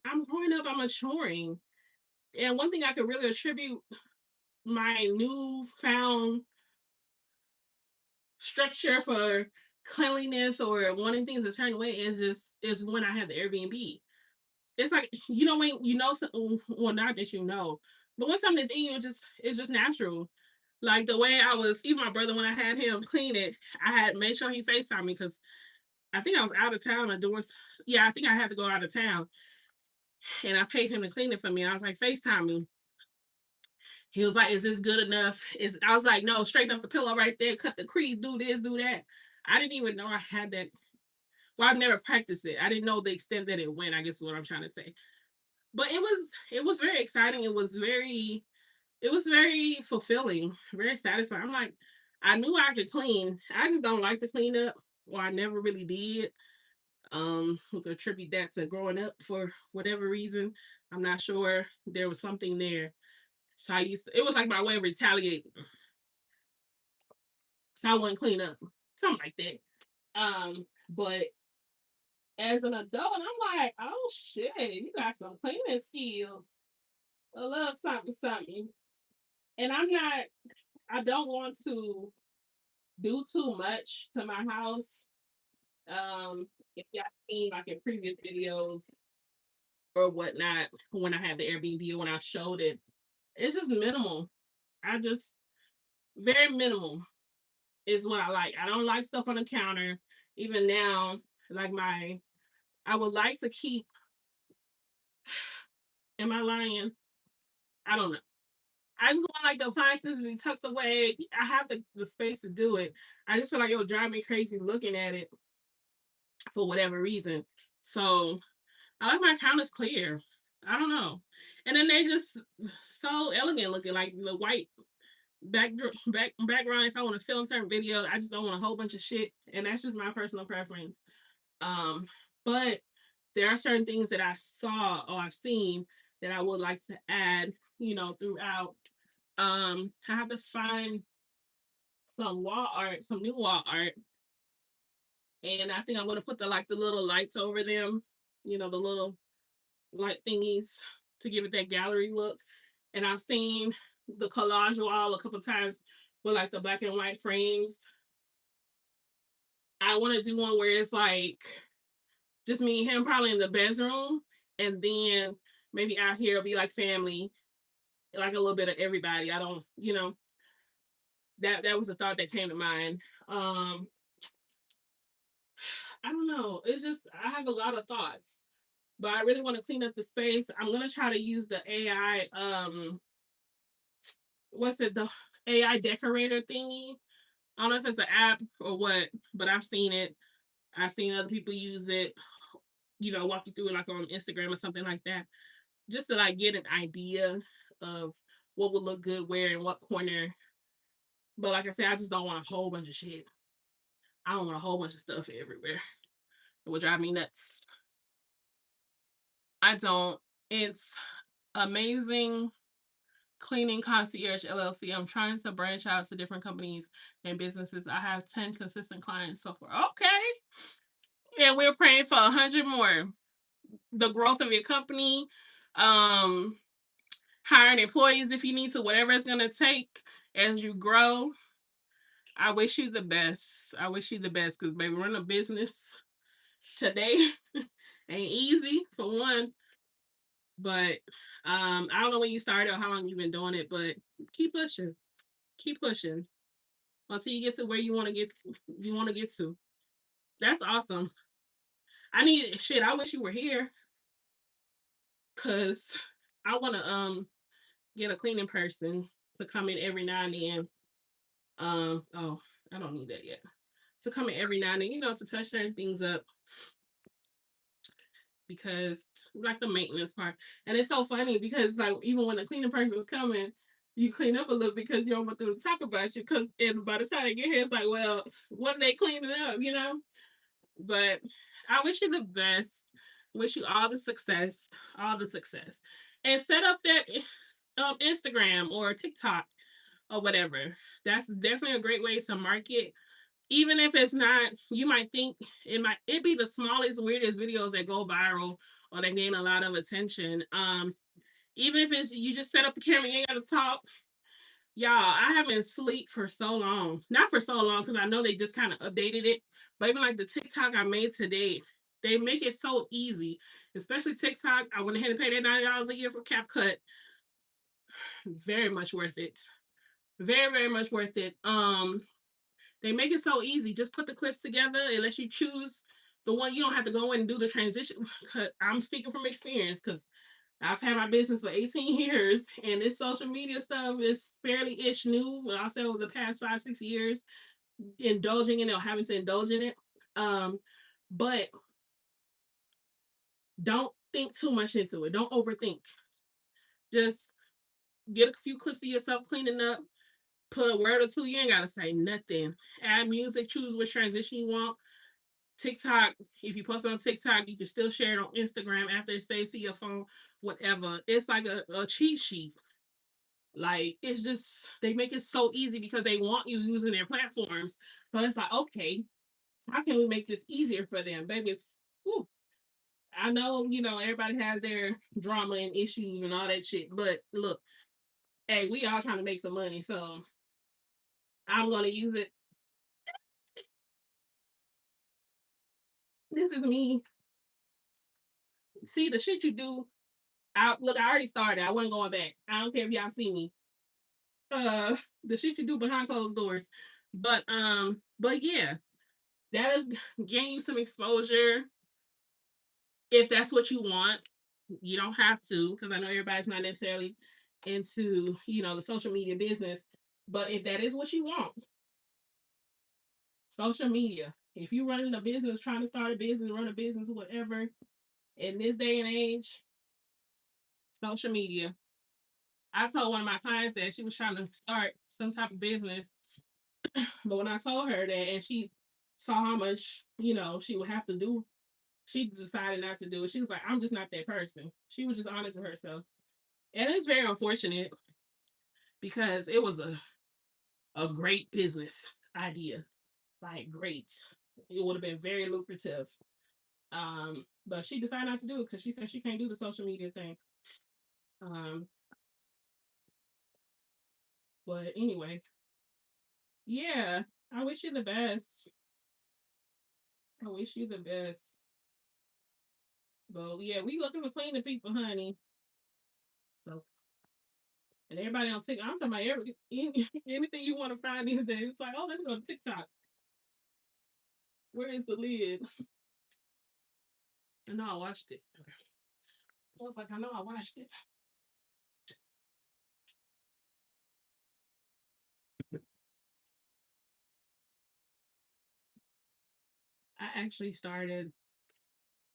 I'm growing up, I'm maturing. And one thing I could really attribute my newfound structure for cleanliness or wanting things a certain way is when I had the Airbnb. It's like when well, not that but when something is in you, it's just natural. Like the way I was, even my brother when I had him clean it, I had made sure he FaceTimed me because I think I was out of town or doing. Yeah, I think I had to go out of town, and I paid him to clean it for me. And I was like, FaceTime me. He was like, "Is this good enough?" I was like, "No, straighten up the pillow right there, cut the crease, do this, do that." I didn't even know I had that. Well, I've never practiced it. I didn't know the extent that it went. I guess is what I'm trying to say. But it was very exciting. It was very fulfilling, very satisfying. I'm like, I knew I could clean. I just don't like to clean up, or I never really did. We could attribute that to growing up for whatever reason. I'm not sure. There was something there. So it was like my way of retaliating. So I wouldn't clean up. Something like that. But as an adult, I'm like, oh shit, you got some cleaning skills. A little something, something. And I don't want to do too much to my house. If y'all seen like in previous videos or whatnot, when I had the Airbnb, when I showed it, it's just minimal. I just very minimal is what I like. I don't like stuff on the counter. Even now, like I would like to keep. Am I lying? I don't know. I just want like the appliances to be tucked away. I have the space to do it. I just feel like it would drive me crazy looking at it for whatever reason. So I like my counters clear. I don't know. And then they just so elegant looking, like the white. background if I want to film certain videos. I just don't want a whole bunch of shit, and that's just my personal preference. Um, but there are certain things that I saw or I've seen that I would like to add, throughout. I have to find some wall art, some new wall art, and I think I'm gonna put the little lights over them, the little light thingies to give it that gallery look. And I've seen the collage wall a couple times with like the black and white frames. I want to do one where it's like just me and him probably in the bedroom, and then maybe out here it'll be like family, like a little bit of everybody. I don't, that was a thought that came to mind. Um, I don't know. It's just I have a lot of thoughts, but I really want to clean up the space. I'm gonna try to use the AI. What's it? The AI decorator thingy. I don't know if it's an app or what, but I've seen it. I've seen other people use it. Walk you through it like on Instagram or something like that, just to like get an idea of what would look good where in what corner. But like I said, I just don't want a whole bunch of shit. I don't want a whole bunch of stuff everywhere. It would drive me nuts. I don't. It's amazing cleaning concierge LLC. I'm trying to branch out to different companies and businesses. I have 10 consistent clients so far. Okay. And we're praying for 100 more. The growth of your company, um, hiring employees if you need to, whatever it's going to take as you grow. I wish you the best. I wish you the best because, baby, run a business today ain't easy for one. But I don't know when you started or how long you've been doing it, but keep pushing. Keep pushing until you get to where you want to get to. You want to get to. That's awesome. I need shit. I wish you were here because I want to get a cleaning person to come in every now and then. Oh, I don't need that yet. To come in every now and then, to touch certain things up because like the maintenance part. And it's so funny because like even when the cleaning person is coming, you clean up a little because you don't want them to talk about you because and by the time they get here, it's like, well, what are they cleaning up? But I wish you the best. Wish you all the success, all the success. And set up that Instagram or TikTok or whatever. That's definitely a great way to market. Even if it's not, you might think it be the smallest, weirdest videos that go viral or that gain a lot of attention. Even if it's you just set up the camera, you ain't gotta talk. Y'all, I haven't sleep for so long. Not for so long, because I know they just kind of updated it. But even like the TikTok I made today, they make it so easy. Especially TikTok. I went ahead and paid that $90 a year for CapCut. Very much worth it. Very, very much worth it. They make it so easy. Just put the clips together and let you choose the one. You don't have to go in and do the transition. I'm speaking from experience because I've had my business for 18 years and this social media stuff is fairly ish new. I'll say over the past 5, 6 years, indulging in it or having to indulge in it. But don't think too much into it. Don't overthink. Just get a few clips of yourself cleaning up, put a word or two. You ain't gotta say nothing. Add music, choose which transition you want. TikTok, if you post on TikTok, you can still share it on Instagram after it saves to your phone, whatever. It's like a cheat sheet. Like it's just they make it so easy because they want you using their platforms. So it's like, okay, how can we make this easier for them? Baby, it's whew. I know, everybody has their drama and issues and all that shit. But look, hey, we all trying to make some money, so I'm gonna use it. This is me. See the shit you do. Look, I already started. I wasn't going back. I don't care if y'all see me. Uh, the shit you do behind closed doors. But yeah, that'll gain you some exposure if that's what you want. You don't have to, because I know everybody's not necessarily into, the social media business. But if that is what you want, social media. If you're running a business, trying to start a business, run a business, whatever, in this day and age, social media. I told one of my clients that she was trying to start some type of business, but when I told her that and she saw how much, she would have to do, she decided not to do it. She was like, I'm just not that person. She was just honest with herself. And it's very unfortunate because it was a great business idea. Like great. It would have been very lucrative. But she decided not to do it because she said she can't do the social media thing. Um, but anyway, yeah, I wish you the best. I wish you the best. But yeah, we looking for cleaning people, honey. So and everybody on TikTok, I'm talking about anything you want to find these days. It's like, oh, let's go to TikTok. Where is the lid? I know I watched it. I was like, I know I watched it. I actually started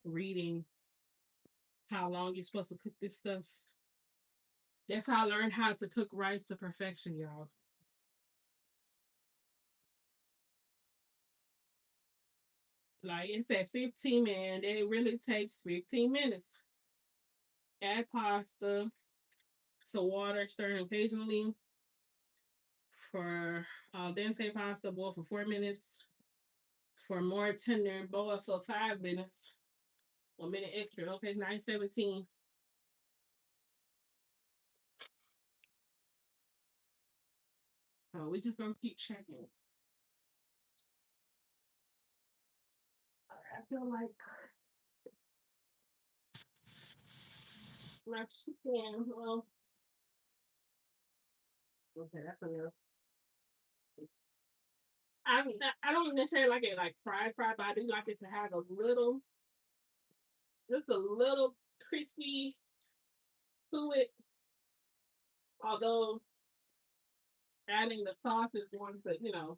reading how long you're supposed to cook this stuff. That's how I learned how to cook rice to perfection, y'all. Like it said 15 minutes. It really takes 15 minutes. Add pasta to water, stir occasionally. For al dente pasta, boil for 4 minutes. For more tender, boil for 5 minutes. 1 minute extra. Okay, 9:17. So we just gonna keep checking. I feel like my chicken. Well, okay, that's enough. I I don't necessarily like it like fried, but I do like it to have a little, just a little crispy to it. Although adding the sauce is going to,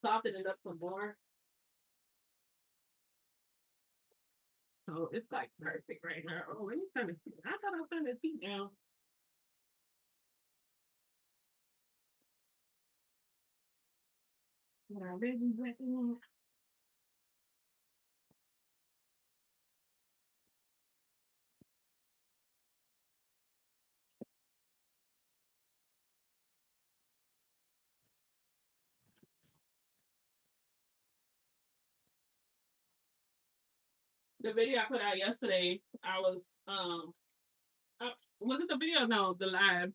soften it up some more. So it's like perfect right now. Oh, let me turn the heat. I thought I was turning the heat down. Put our veggies back in. The video I put out yesterday, I was was it the video? No, the live.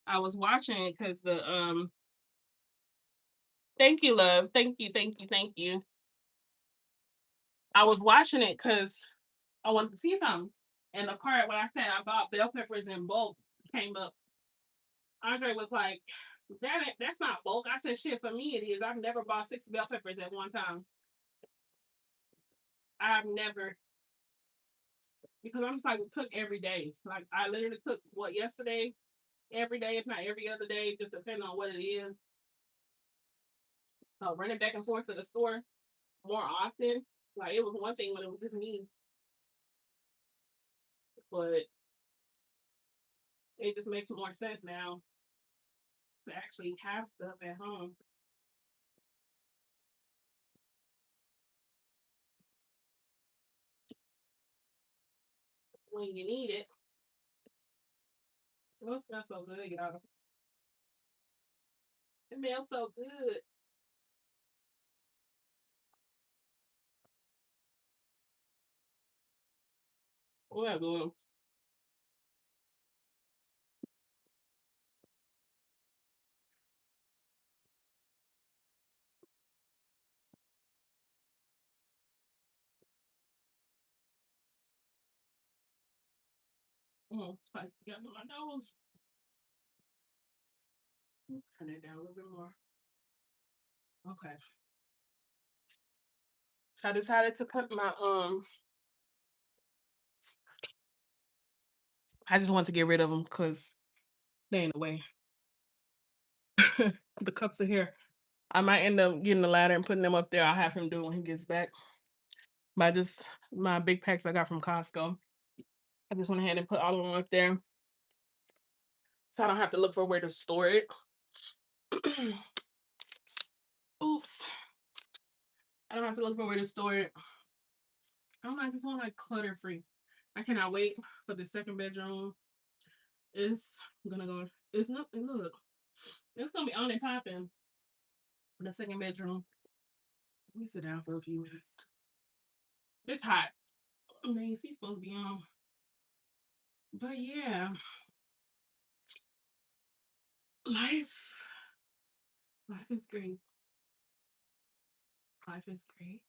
I was watching it because the thank you, love. Thank you, thank you, thank you. I was watching it because I wanted to see something. And the part when I said I bought bell peppers in bulk came up. Andre was like, that's not bulk. I said, shit, for me it is. I've never bought 6 bell peppers at one time. I've never, because I'm just like, we cook every day. Like, I literally cook what yesterday, every day, if not every other day, just depending on what it is. So running back and forth to the store more often. Like, it was one thing when it was just me, but it just makes more sense now to actually have stuff at home when you need it. Oh, it smells so good, y'all. It smells so good. Well, good. Spice together my nose. Turn it down a little bit more. Okay. So I decided to put my I just want to get rid of them because they in the way. The cups are here. I might end up getting the ladder and putting them up there. I'll have him do it when he gets back. But I just my big packs I got from Costco. I just went ahead and put all of them up there so I don't have to look for where to store it. Oops. I don't have to look for where to store it. I'm like, it's all like clutter free. I cannot wait for the second bedroom. It's gonna go. It's not. Look, it's gonna be on and popping. The second bedroom. Let me sit down for a few minutes. It's hot. I mean, he's supposed to be on. But yeah, life. Life is great. Life is great.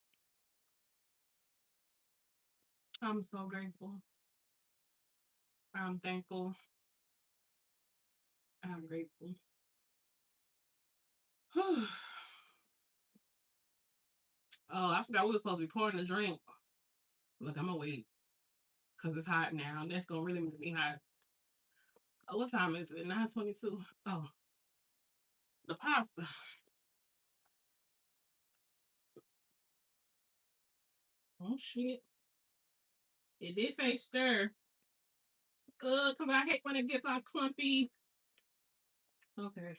I'm so grateful. I'm thankful. I'm grateful. Oh, I forgot we were supposed to be pouring a drink. Look, I'm gonna wait because it's hot now. That's gonna really make me hot. Oh, what time is it? 9:22. Oh, the pasta. Oh shit. It did say stir. Cause I hate when it gets all clumpy. Okay.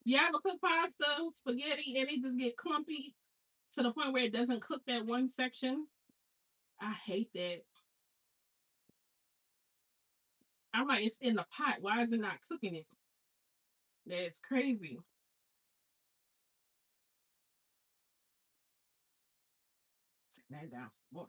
You ever cook pasta, spaghetti, and it just get clumpy to the point where it doesn't cook that one section? I hate that. I'm like, it's in the pot. Why is it not cooking it? That's crazy. Sit that down some more.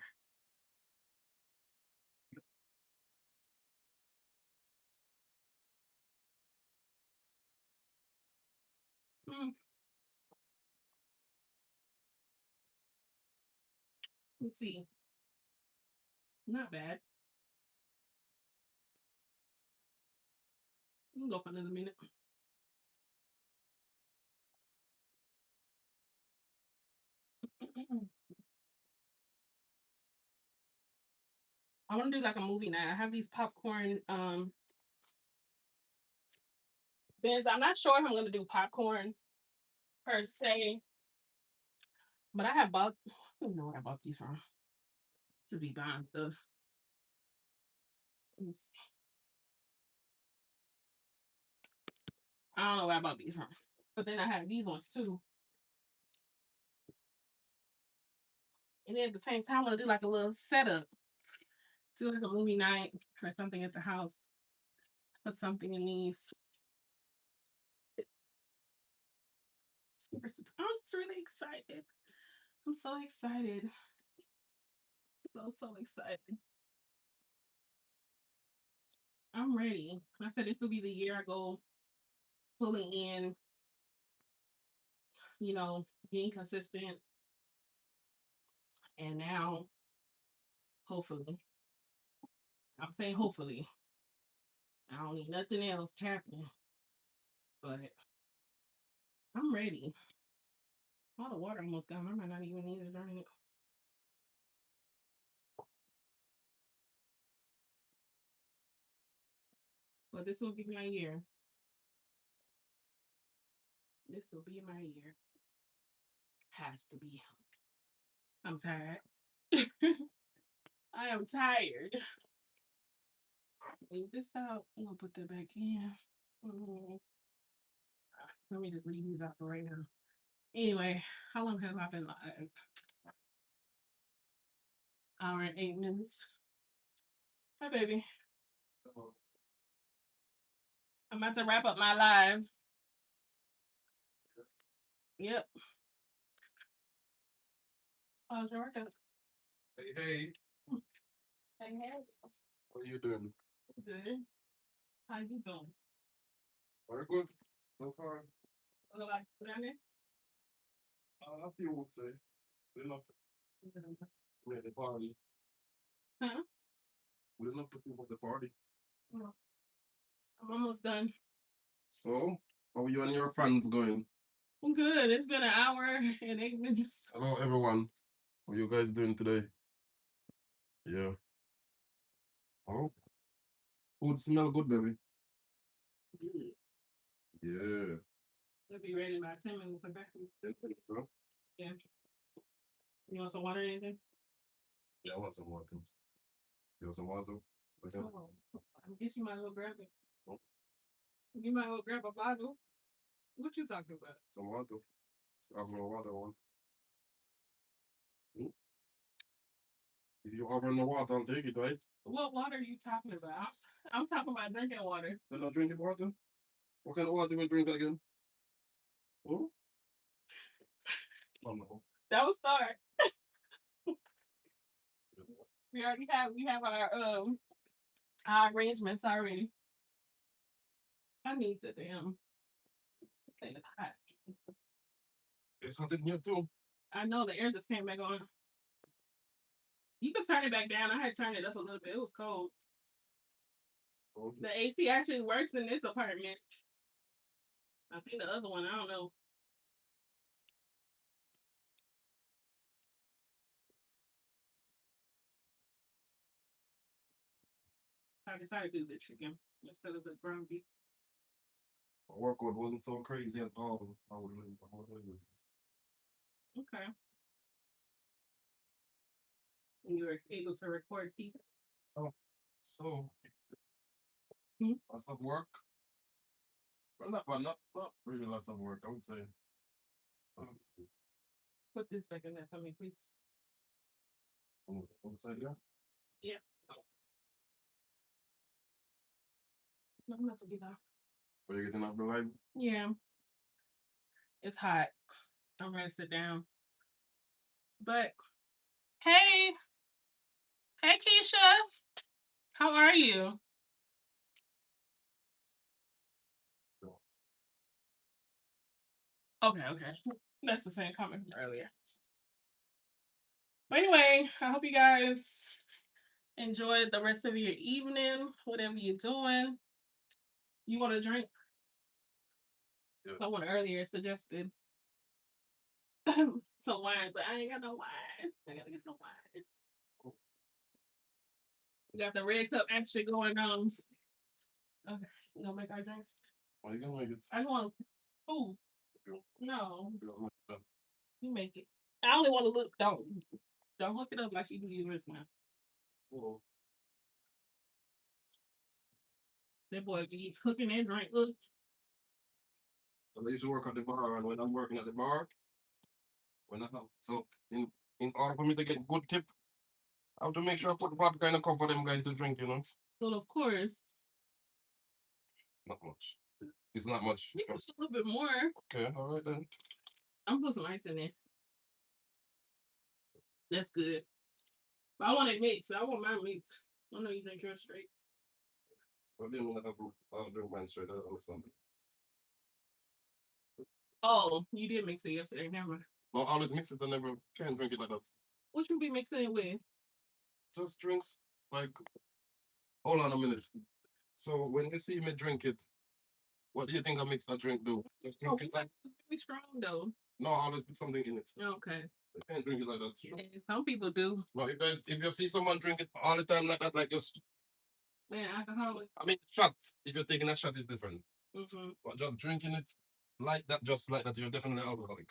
Mm. Let's see. Not bad. We'll go for another minute. I want to do like a movie night. I have these popcorn bins. I'm not sure if I'm gonna do popcorn per se, but I have bought. I don't know where I bought these from. Just be buying stuff. I don't know where I bought these from, but then I have these ones too. And then at the same time, I want to do like a little setup, do like a movie night or something at the house. Put something in these. I'm just really excited. I'm so excited. So excited. I'm ready. I said this will be the year I go fully in, being consistent. And now, hopefully, I'm saying hopefully, I don't need nothing else happening, but I'm ready. All the water almost gone. I might not even need to drink it. But this will be my year. This will be my year. Has to be. I'm tired. I am tired. Leave this out. I'm gonna put that back in. Mm. Let me just leave these out for right now. Anyway, how long have I been live? Hour and 8 minutes. Hi, baby. I'm about to wrap up my live. Yep. How's your workout? Hey, hey, Hey, hey. what are you doing? Good. How you doing? Very good. So far, What like down there? a few would say. Good enough. We're at the party. Huh? Good enough to people at the party. Oh, I'm almost done. So, how are you and your friends going? I'm good. It's been an hour and 8 minutes. Hello, everyone. How are you guys doing today? Yeah. Oh, food smell good, baby. Good. Yeah. It'll be ready in about 10 minutes. Okay. So, Yeah. You want some water or anything? yeah, I want some water. You want some water? Okay. Oh, I guess you might well grab it. Oh. You might well grab a bottle. What you talking about? Some water. I have no water one. If you offer no water, I'll take it, right? What water are you talking about? I'm talking about drinking water. Then I'll drink the water. What kind of water you will drink again? Oh? Oh no. That was start. We have our arrangements already. I need the damn thing is hot. It's something here too. I know the air just came back on. You can turn it back down. I had turned it up a little bit. It was cold. Oh, The AC actually works in this apartment. I think the other one, I don't know. I decided to do the chicken instead of the ground beef. my workout wasn't so crazy at all. I would leave. Okay. And you were able to record these. So, Hmm? lots of work. Well, not really lots of work, I would say. So, Put this back in there for me, please. on the side here. Yeah. No, I'm not to get off. Are you getting off the live? Yeah. It's hot. I'm ready to sit down. But hey, Keisha, how are you? Okay. That's the same comment from earlier. But anyway, I hope you guys enjoyed the rest of your evening, whatever you're doing. You want a drink? Yeah. Someone earlier suggested some wine, but I ain't got no wine. I gotta get some wine. We got the red cup action going on. Okay, you gonna make our drinks? Are you gonna make it? I want food. Yeah. No, You gonna make it? you make it. I only want to look. Don't hook it up like you do yours now. Oh, That boy be cooking that drink. Look, I used to work at the bar, and when I'm working at the bar, so in order for me to get good tip, I have to make sure I put the vodka in a cup for them guys to drink, you know? well, of course, Not much. It's not much. you can put a little bit more. Okay, all right then. I'm put some ice in there. That's good. But I want it mixed. I want mine mixed. I know you drink yours straight. Well, then I'll drink mine straight out on Sunday. Oh, you did mix it yesterday. Never mind. No, I always mix it. I never can't drink it like that. What you be mixing it with? Just drinks like. Hold on a minute. So when you see me drink it, what do you think I mix that drink do? Just Oh, drink it like. it's really strong though. No, I always put something in it. Okay. I can't drink it like that. Yeah, some people do. No, if you see someone drink it all the time like that, like just. Man, alcoholic. I mean, shot. If you're taking a shot, it's different. Mm-hmm. But just drinking it like that, just like that, you're definitely alcoholic.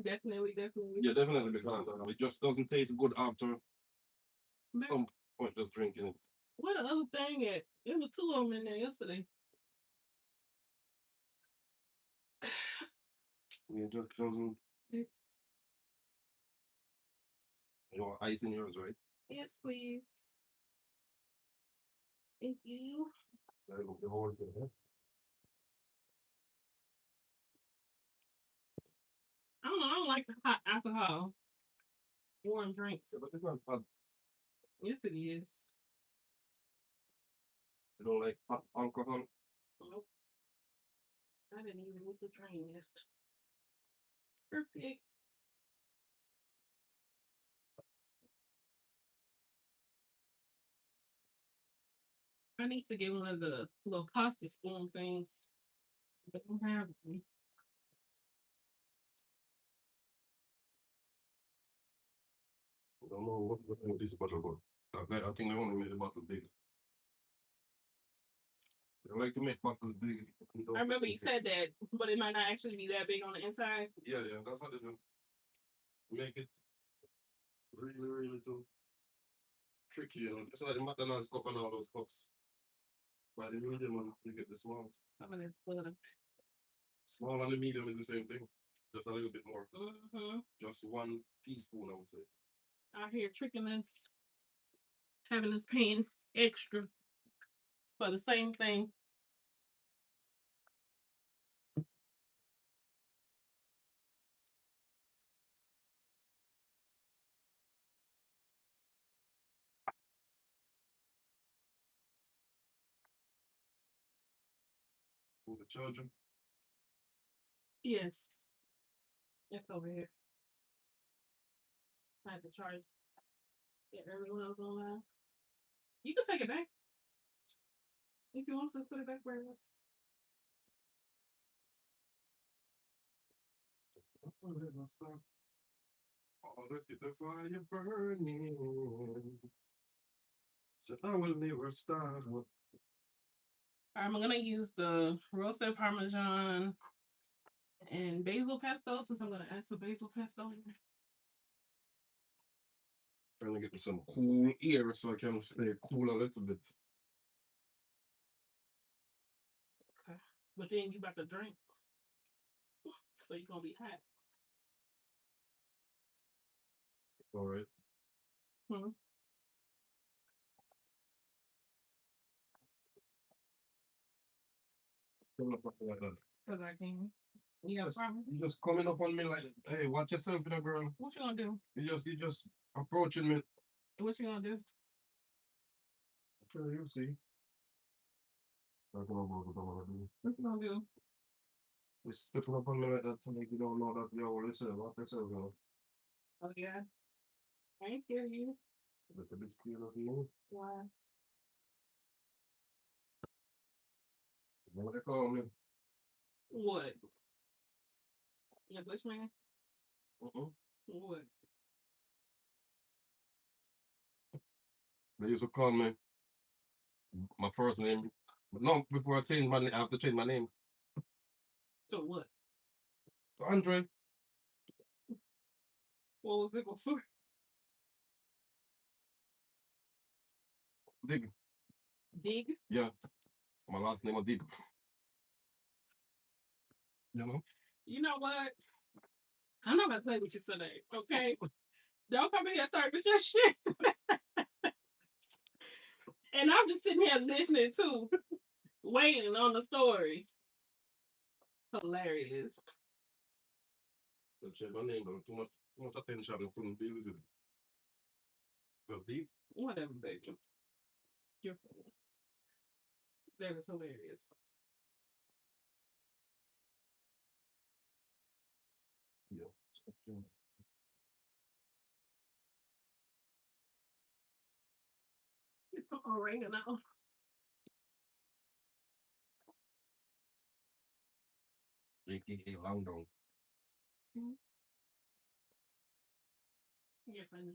Definitely. Yeah, definitely because it just doesn't taste good after some point just drinking it. What the other thing at? It was two of them in there yesterday. Yeah, just doesn't. You want ice in yours, right? Yes, please. Thank you. I look the whole thing, huh? I don't know. I don't like the hot alcohol. Warm drinks. Yeah, but it's not hot. Yes, it is. You don't like hot alcohol? Nope. I didn't even need to drain this. Perfect. I need to get one of the little pasta spoon things. But I don't have one. I don't know what this bottle for. I think they only made the bottle big. They like to make bottles big. I remember you said that, but it might not actually be that big on the inside. Yeah, that's what they do. Make it really, really too. tricky, you know. It's like the McDonald's cup and all those cups. By the medium one, you get the small. Some of this butter. Small and the medium is the same thing. Just a little bit more. Mm-hmm. Just 1 teaspoon, I would say. Out here tricking us, having us paying extra for the same thing. Pull the charger. Yes. It's over here. I had to charge. Yeah, everyone else online. You can take it back. If you want to put it back where it was. Always get the fire burning. So I will never stop. I'm gonna use the roasted Parmesan and basil pesto since I'm gonna add some basil pesto in there. Trying to get me some cool air so I can stay cool a little bit. Okay. But then you about to drink. So you're gonna be hot. All right. Hmm. Coming up like that. Cause I can. You got a problem? You just coming up on me like, hey, watch yourself, you know, girl. What you gonna do? You just approaching me. What you gonna do? Okay, you see. What you gonna do? You stepping up on me like that to make you don't know that yo, listen, what yourself, girl. Oh yeah. I ain't scared of you. But the big scared of you. Why? What they call me? What? You a bushman? Uh-uh. What? They used to call me my first name. But no, before I change my name, I have to change my name. So what? Andre. What was it before? Dig. Dig? Yeah. My last name was Dig. You know? You know what? I'm not gonna play with you today, okay? Don't come in here and start with your shit. And I'm just sitting here listening too, waiting on the story. Hilarious. I changed my name, but too much attention. I couldn't deal with it. Well, Dig. Whatever, baby. You're funny. That is hilarious. Yeah. It's all ringing out. AKA Long Down. You're funny.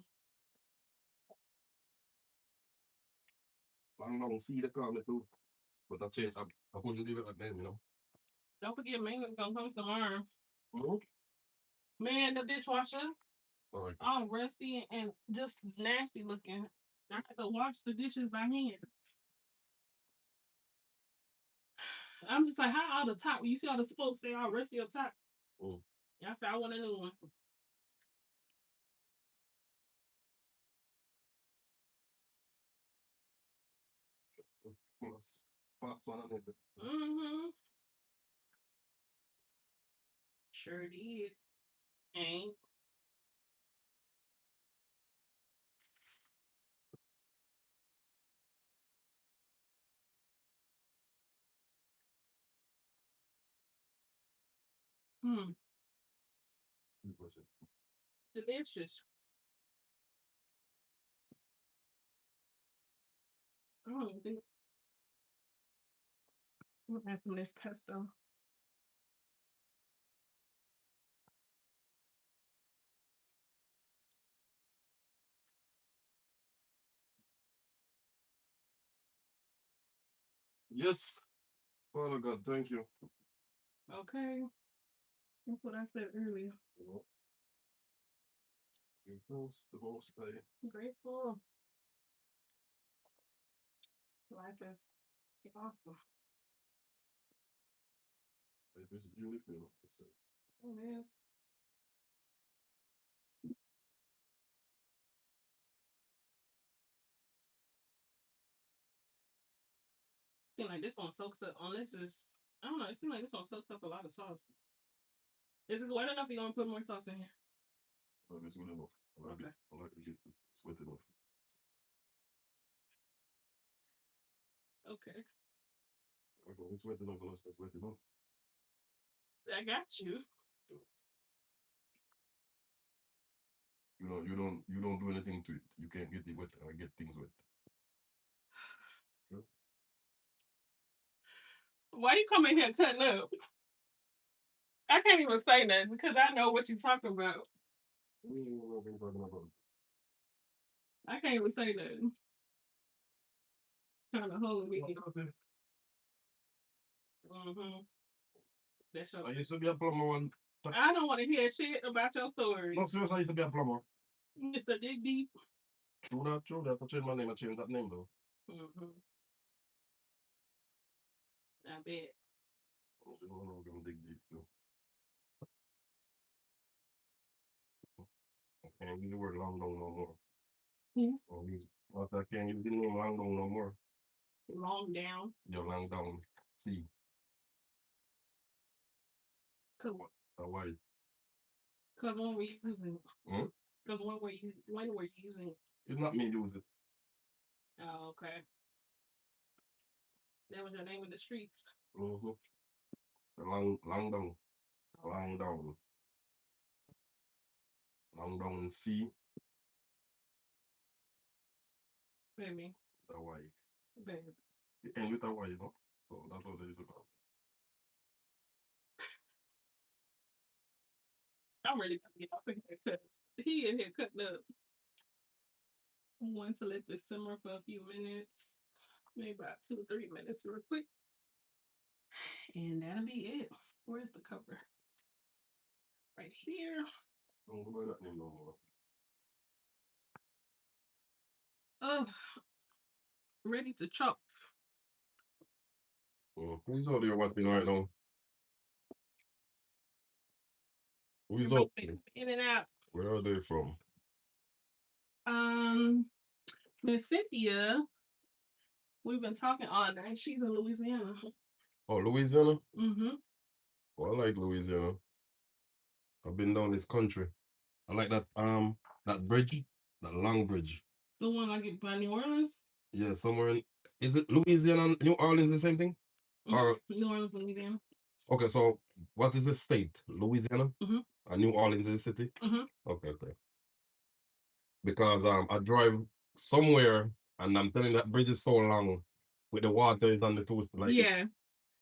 Long Down, see the call me too. But I changed. I couldn't leave it like that, you know? Don't forget, Mango's gonna come tomorrow. Mm-hmm. Man, the dishwasher, All right. all rusty and just nasty looking. I have to wash the dishes by hand. I'm just like, how all the top? You see all the spokes? They all rusty up top. Mm. I said, I want a new one. Fox one on it. Mm-hmm. Sure did. Ain't. Hmm. Delicious. I don't even think. I'm gonna add some of this pesto. Yes. Father God, thank you. Okay. That's what I said earlier. You post the most day. Grateful. Life is awesome. It's beautiful. It is. Seems like this one soaks up, unless it's, I don't know, it seems like this one soaks up a lot of sauce. Is this wet enough? Or you gonna put more sauce in here? Oh, it's good enough. Okay. I like to get this sweat enough. Okay. Okay, it's wet enough. It's wet enough. I got you. You don't do anything to it. You can't get it wet. I get things wet. Why you come in here cutting up? I can't even say nothing because I know what you're talking about. I can't even say nothing. Trying to hold me. That's your. I used to be a plumber one. I don't want to hear shit about your story. No, seriously, I used to be a plumber. Mr. Dig Deep. True that, true that. I changed my name. I changed that name though. I bet. I'm gonna dig deep too. I can't use the word long down no more. I can't use the name long down no more. Long down. You're long down. See. Cool. Why? Because when were you using it? Hmm? Because when were you using it? It's not me use it. Oh, okay. That was your name in the streets. Mm-hmm. Long down. Long down. Long down C. Baby. Hawaii. Baby. It end with Hawaii, you know? So that's what it is about. I'm ready to get off of here because he in here cutting up. I'm going to let this simmer for a few minutes. Maybe about 2 or 3 minutes real quick. And that'll be it. Where's the cover? Right here. Don't wear that name no more. Oh, ready to chop. Who's out there watching right now? Who's Everybody out there? been in and out. Where are they from? Miss Cynthia, we've been talking all night. She's in Louisiana. Oh, Louisiana? Mm-hmm. Oh, I like Louisiana. I've been down this country. I like that bridge, that long bridge. The one like by New Orleans? Yeah, somewhere in, is it Louisiana and New Orleans the same thing? Or New Orleans, Louisiana. okay, so what is the state? Louisiana? Mm-hmm. And New Orleans is the city? Mm-hmm. Okay. Because I drive somewhere and I'm telling you that bridge is so long with the water is on the two like Yeah.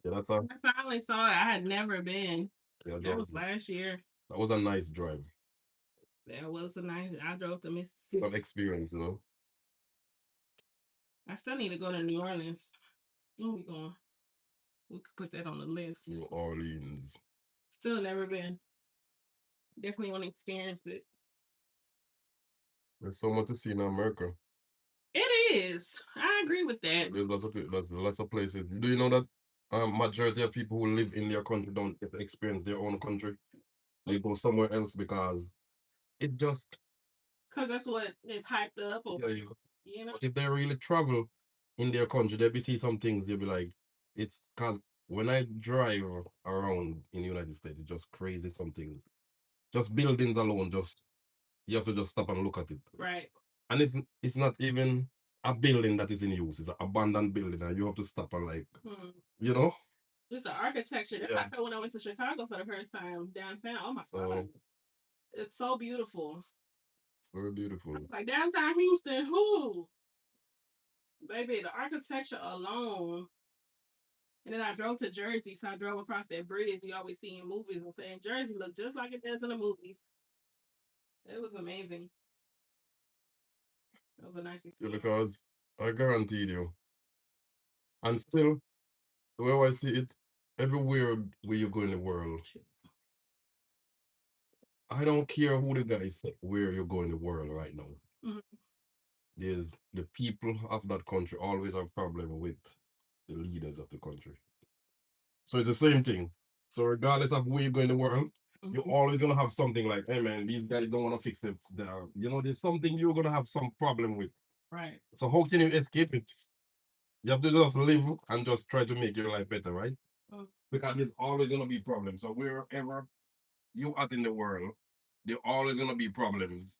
Yeah, that's a I finally saw it. I had never been. yeah, That was last year. that was a nice drive. That was a nice. I drove to Some Mississippi. experience, you know. I still need to go to New Orleans. Where we going? We could put that on the list. New Orleans. Still never been. Definitely want to experience it. There's so much to see in America. It is. I agree with that. There's lots of places. Do you know that majority of people who live in their country don't get to experience their own country? They go somewhere else because it just Because that's what is hyped up. Or, you know? But if they really travel in their country, they'll be see some things, they'll be like, it's because when I drive around in the United States, it's just crazy some things. Just buildings alone, just you have to just stop and look at it. Right. And it's not even a building that is in use, it's an abandoned building, and you have to stop and like, you know? Just the architecture. That's how I felt when I went to Chicago for the first time downtown. Oh my God. It's so beautiful. It's very beautiful. Like downtown Houston, who? Baby, the architecture alone. And then I drove to Jersey, so I drove across that bridge you always see in movies and saying Jersey looked just like it does in the movies. It was amazing. It was a nice experience. Yeah, because I guarantee you, and still, the way I see it, everywhere where you go in the world, I don't care who the guy say where you're going in the world right now. there's the people of that country always have problem with the leaders of the country. So it's the same thing. So regardless of where you go in the world, you're always gonna have something like, hey man, these guys don't want to fix it. There's something you're gonna have some problem with. Right. So how can you escape it? You have to just live and just try to make your life better, right? Because there's always gonna be problems. So wherever you are in the world, there always gonna be problems.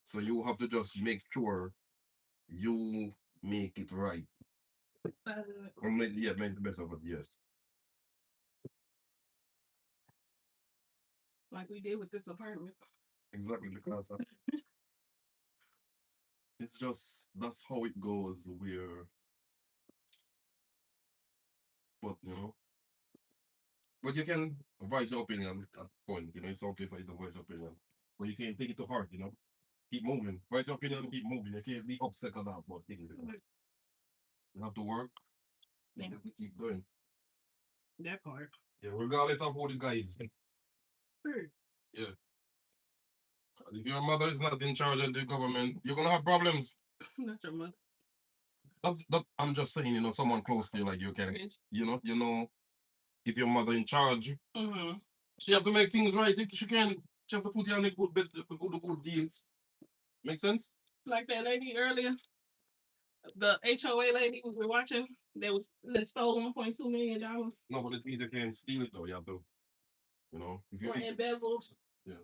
So you have to just make sure you make it right. Or make the best of it, yes. Like we did with this apartment. Exactly, because it's just that's how it goes but you can voice your opinion at point, it's okay for you to voice your opinion. But you can't take it to heart, Keep moving. Voice your opinion and keep moving. You can't be upset about things. You have to work. Yeah. You have to keep going. That part. Yeah, regardless of who the guy is. Yeah. If your mother is not in charge of the government, you're gonna have problems. Not your mother. I'm just saying, someone close to you, like you can, if your mother in charge, she have to make things right. She have to put you on the good deals. Make sense? Like that lady earlier, the HOA lady we were watching, they stole $1.2 million. No, but the thing you can't steal it though. You have to, if Or embezzled. Yeah.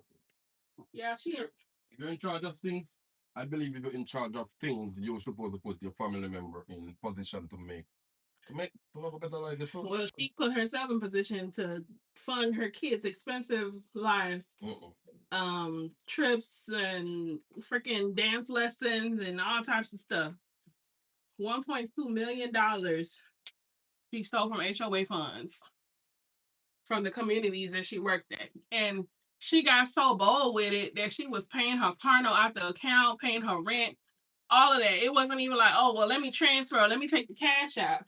Yeah, if you're in charge of things, I believe if you're in charge of things, you're supposed to put your family member in position to have a better life. Well, she put herself in position to fund her kids' expensive lives, trips and freaking dance lessons and all types of stuff. $1.2 million she stole from HOA funds from the communities that she worked at. And she got so bold with it that she was paying her car note out the account, paying her rent, all of that. It wasn't even like, oh, well, let me transfer, let me take the cash out.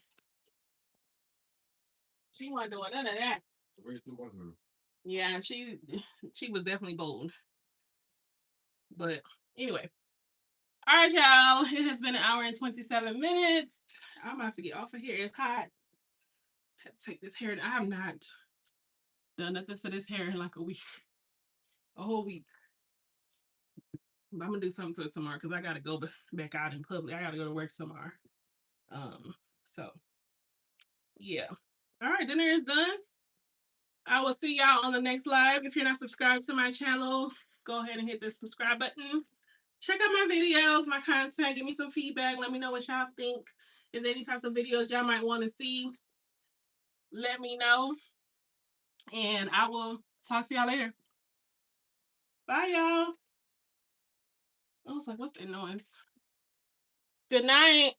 She wasn't doing none of that. Yeah, she was definitely bold. But anyway. All right, y'all. It has been 1 hour and 27 minutes. I'm about to get off of here. It's hot. I had to take this hair. I have not done nothing to this hair in like a week. A whole week. But I'm gonna do something to it tomorrow because I gotta go back out in public. I gotta go to work tomorrow. So yeah. All right, dinner is done. I will see y'all on the next live. If you're not subscribed to my channel, go ahead and hit the subscribe button. Check out my videos, my content. Give me some feedback. Let me know what y'all think. If there's any types of videos y'all might want to see, let me know. And I will talk to y'all later. Bye, y'all. I was like, what's that noise? Good night.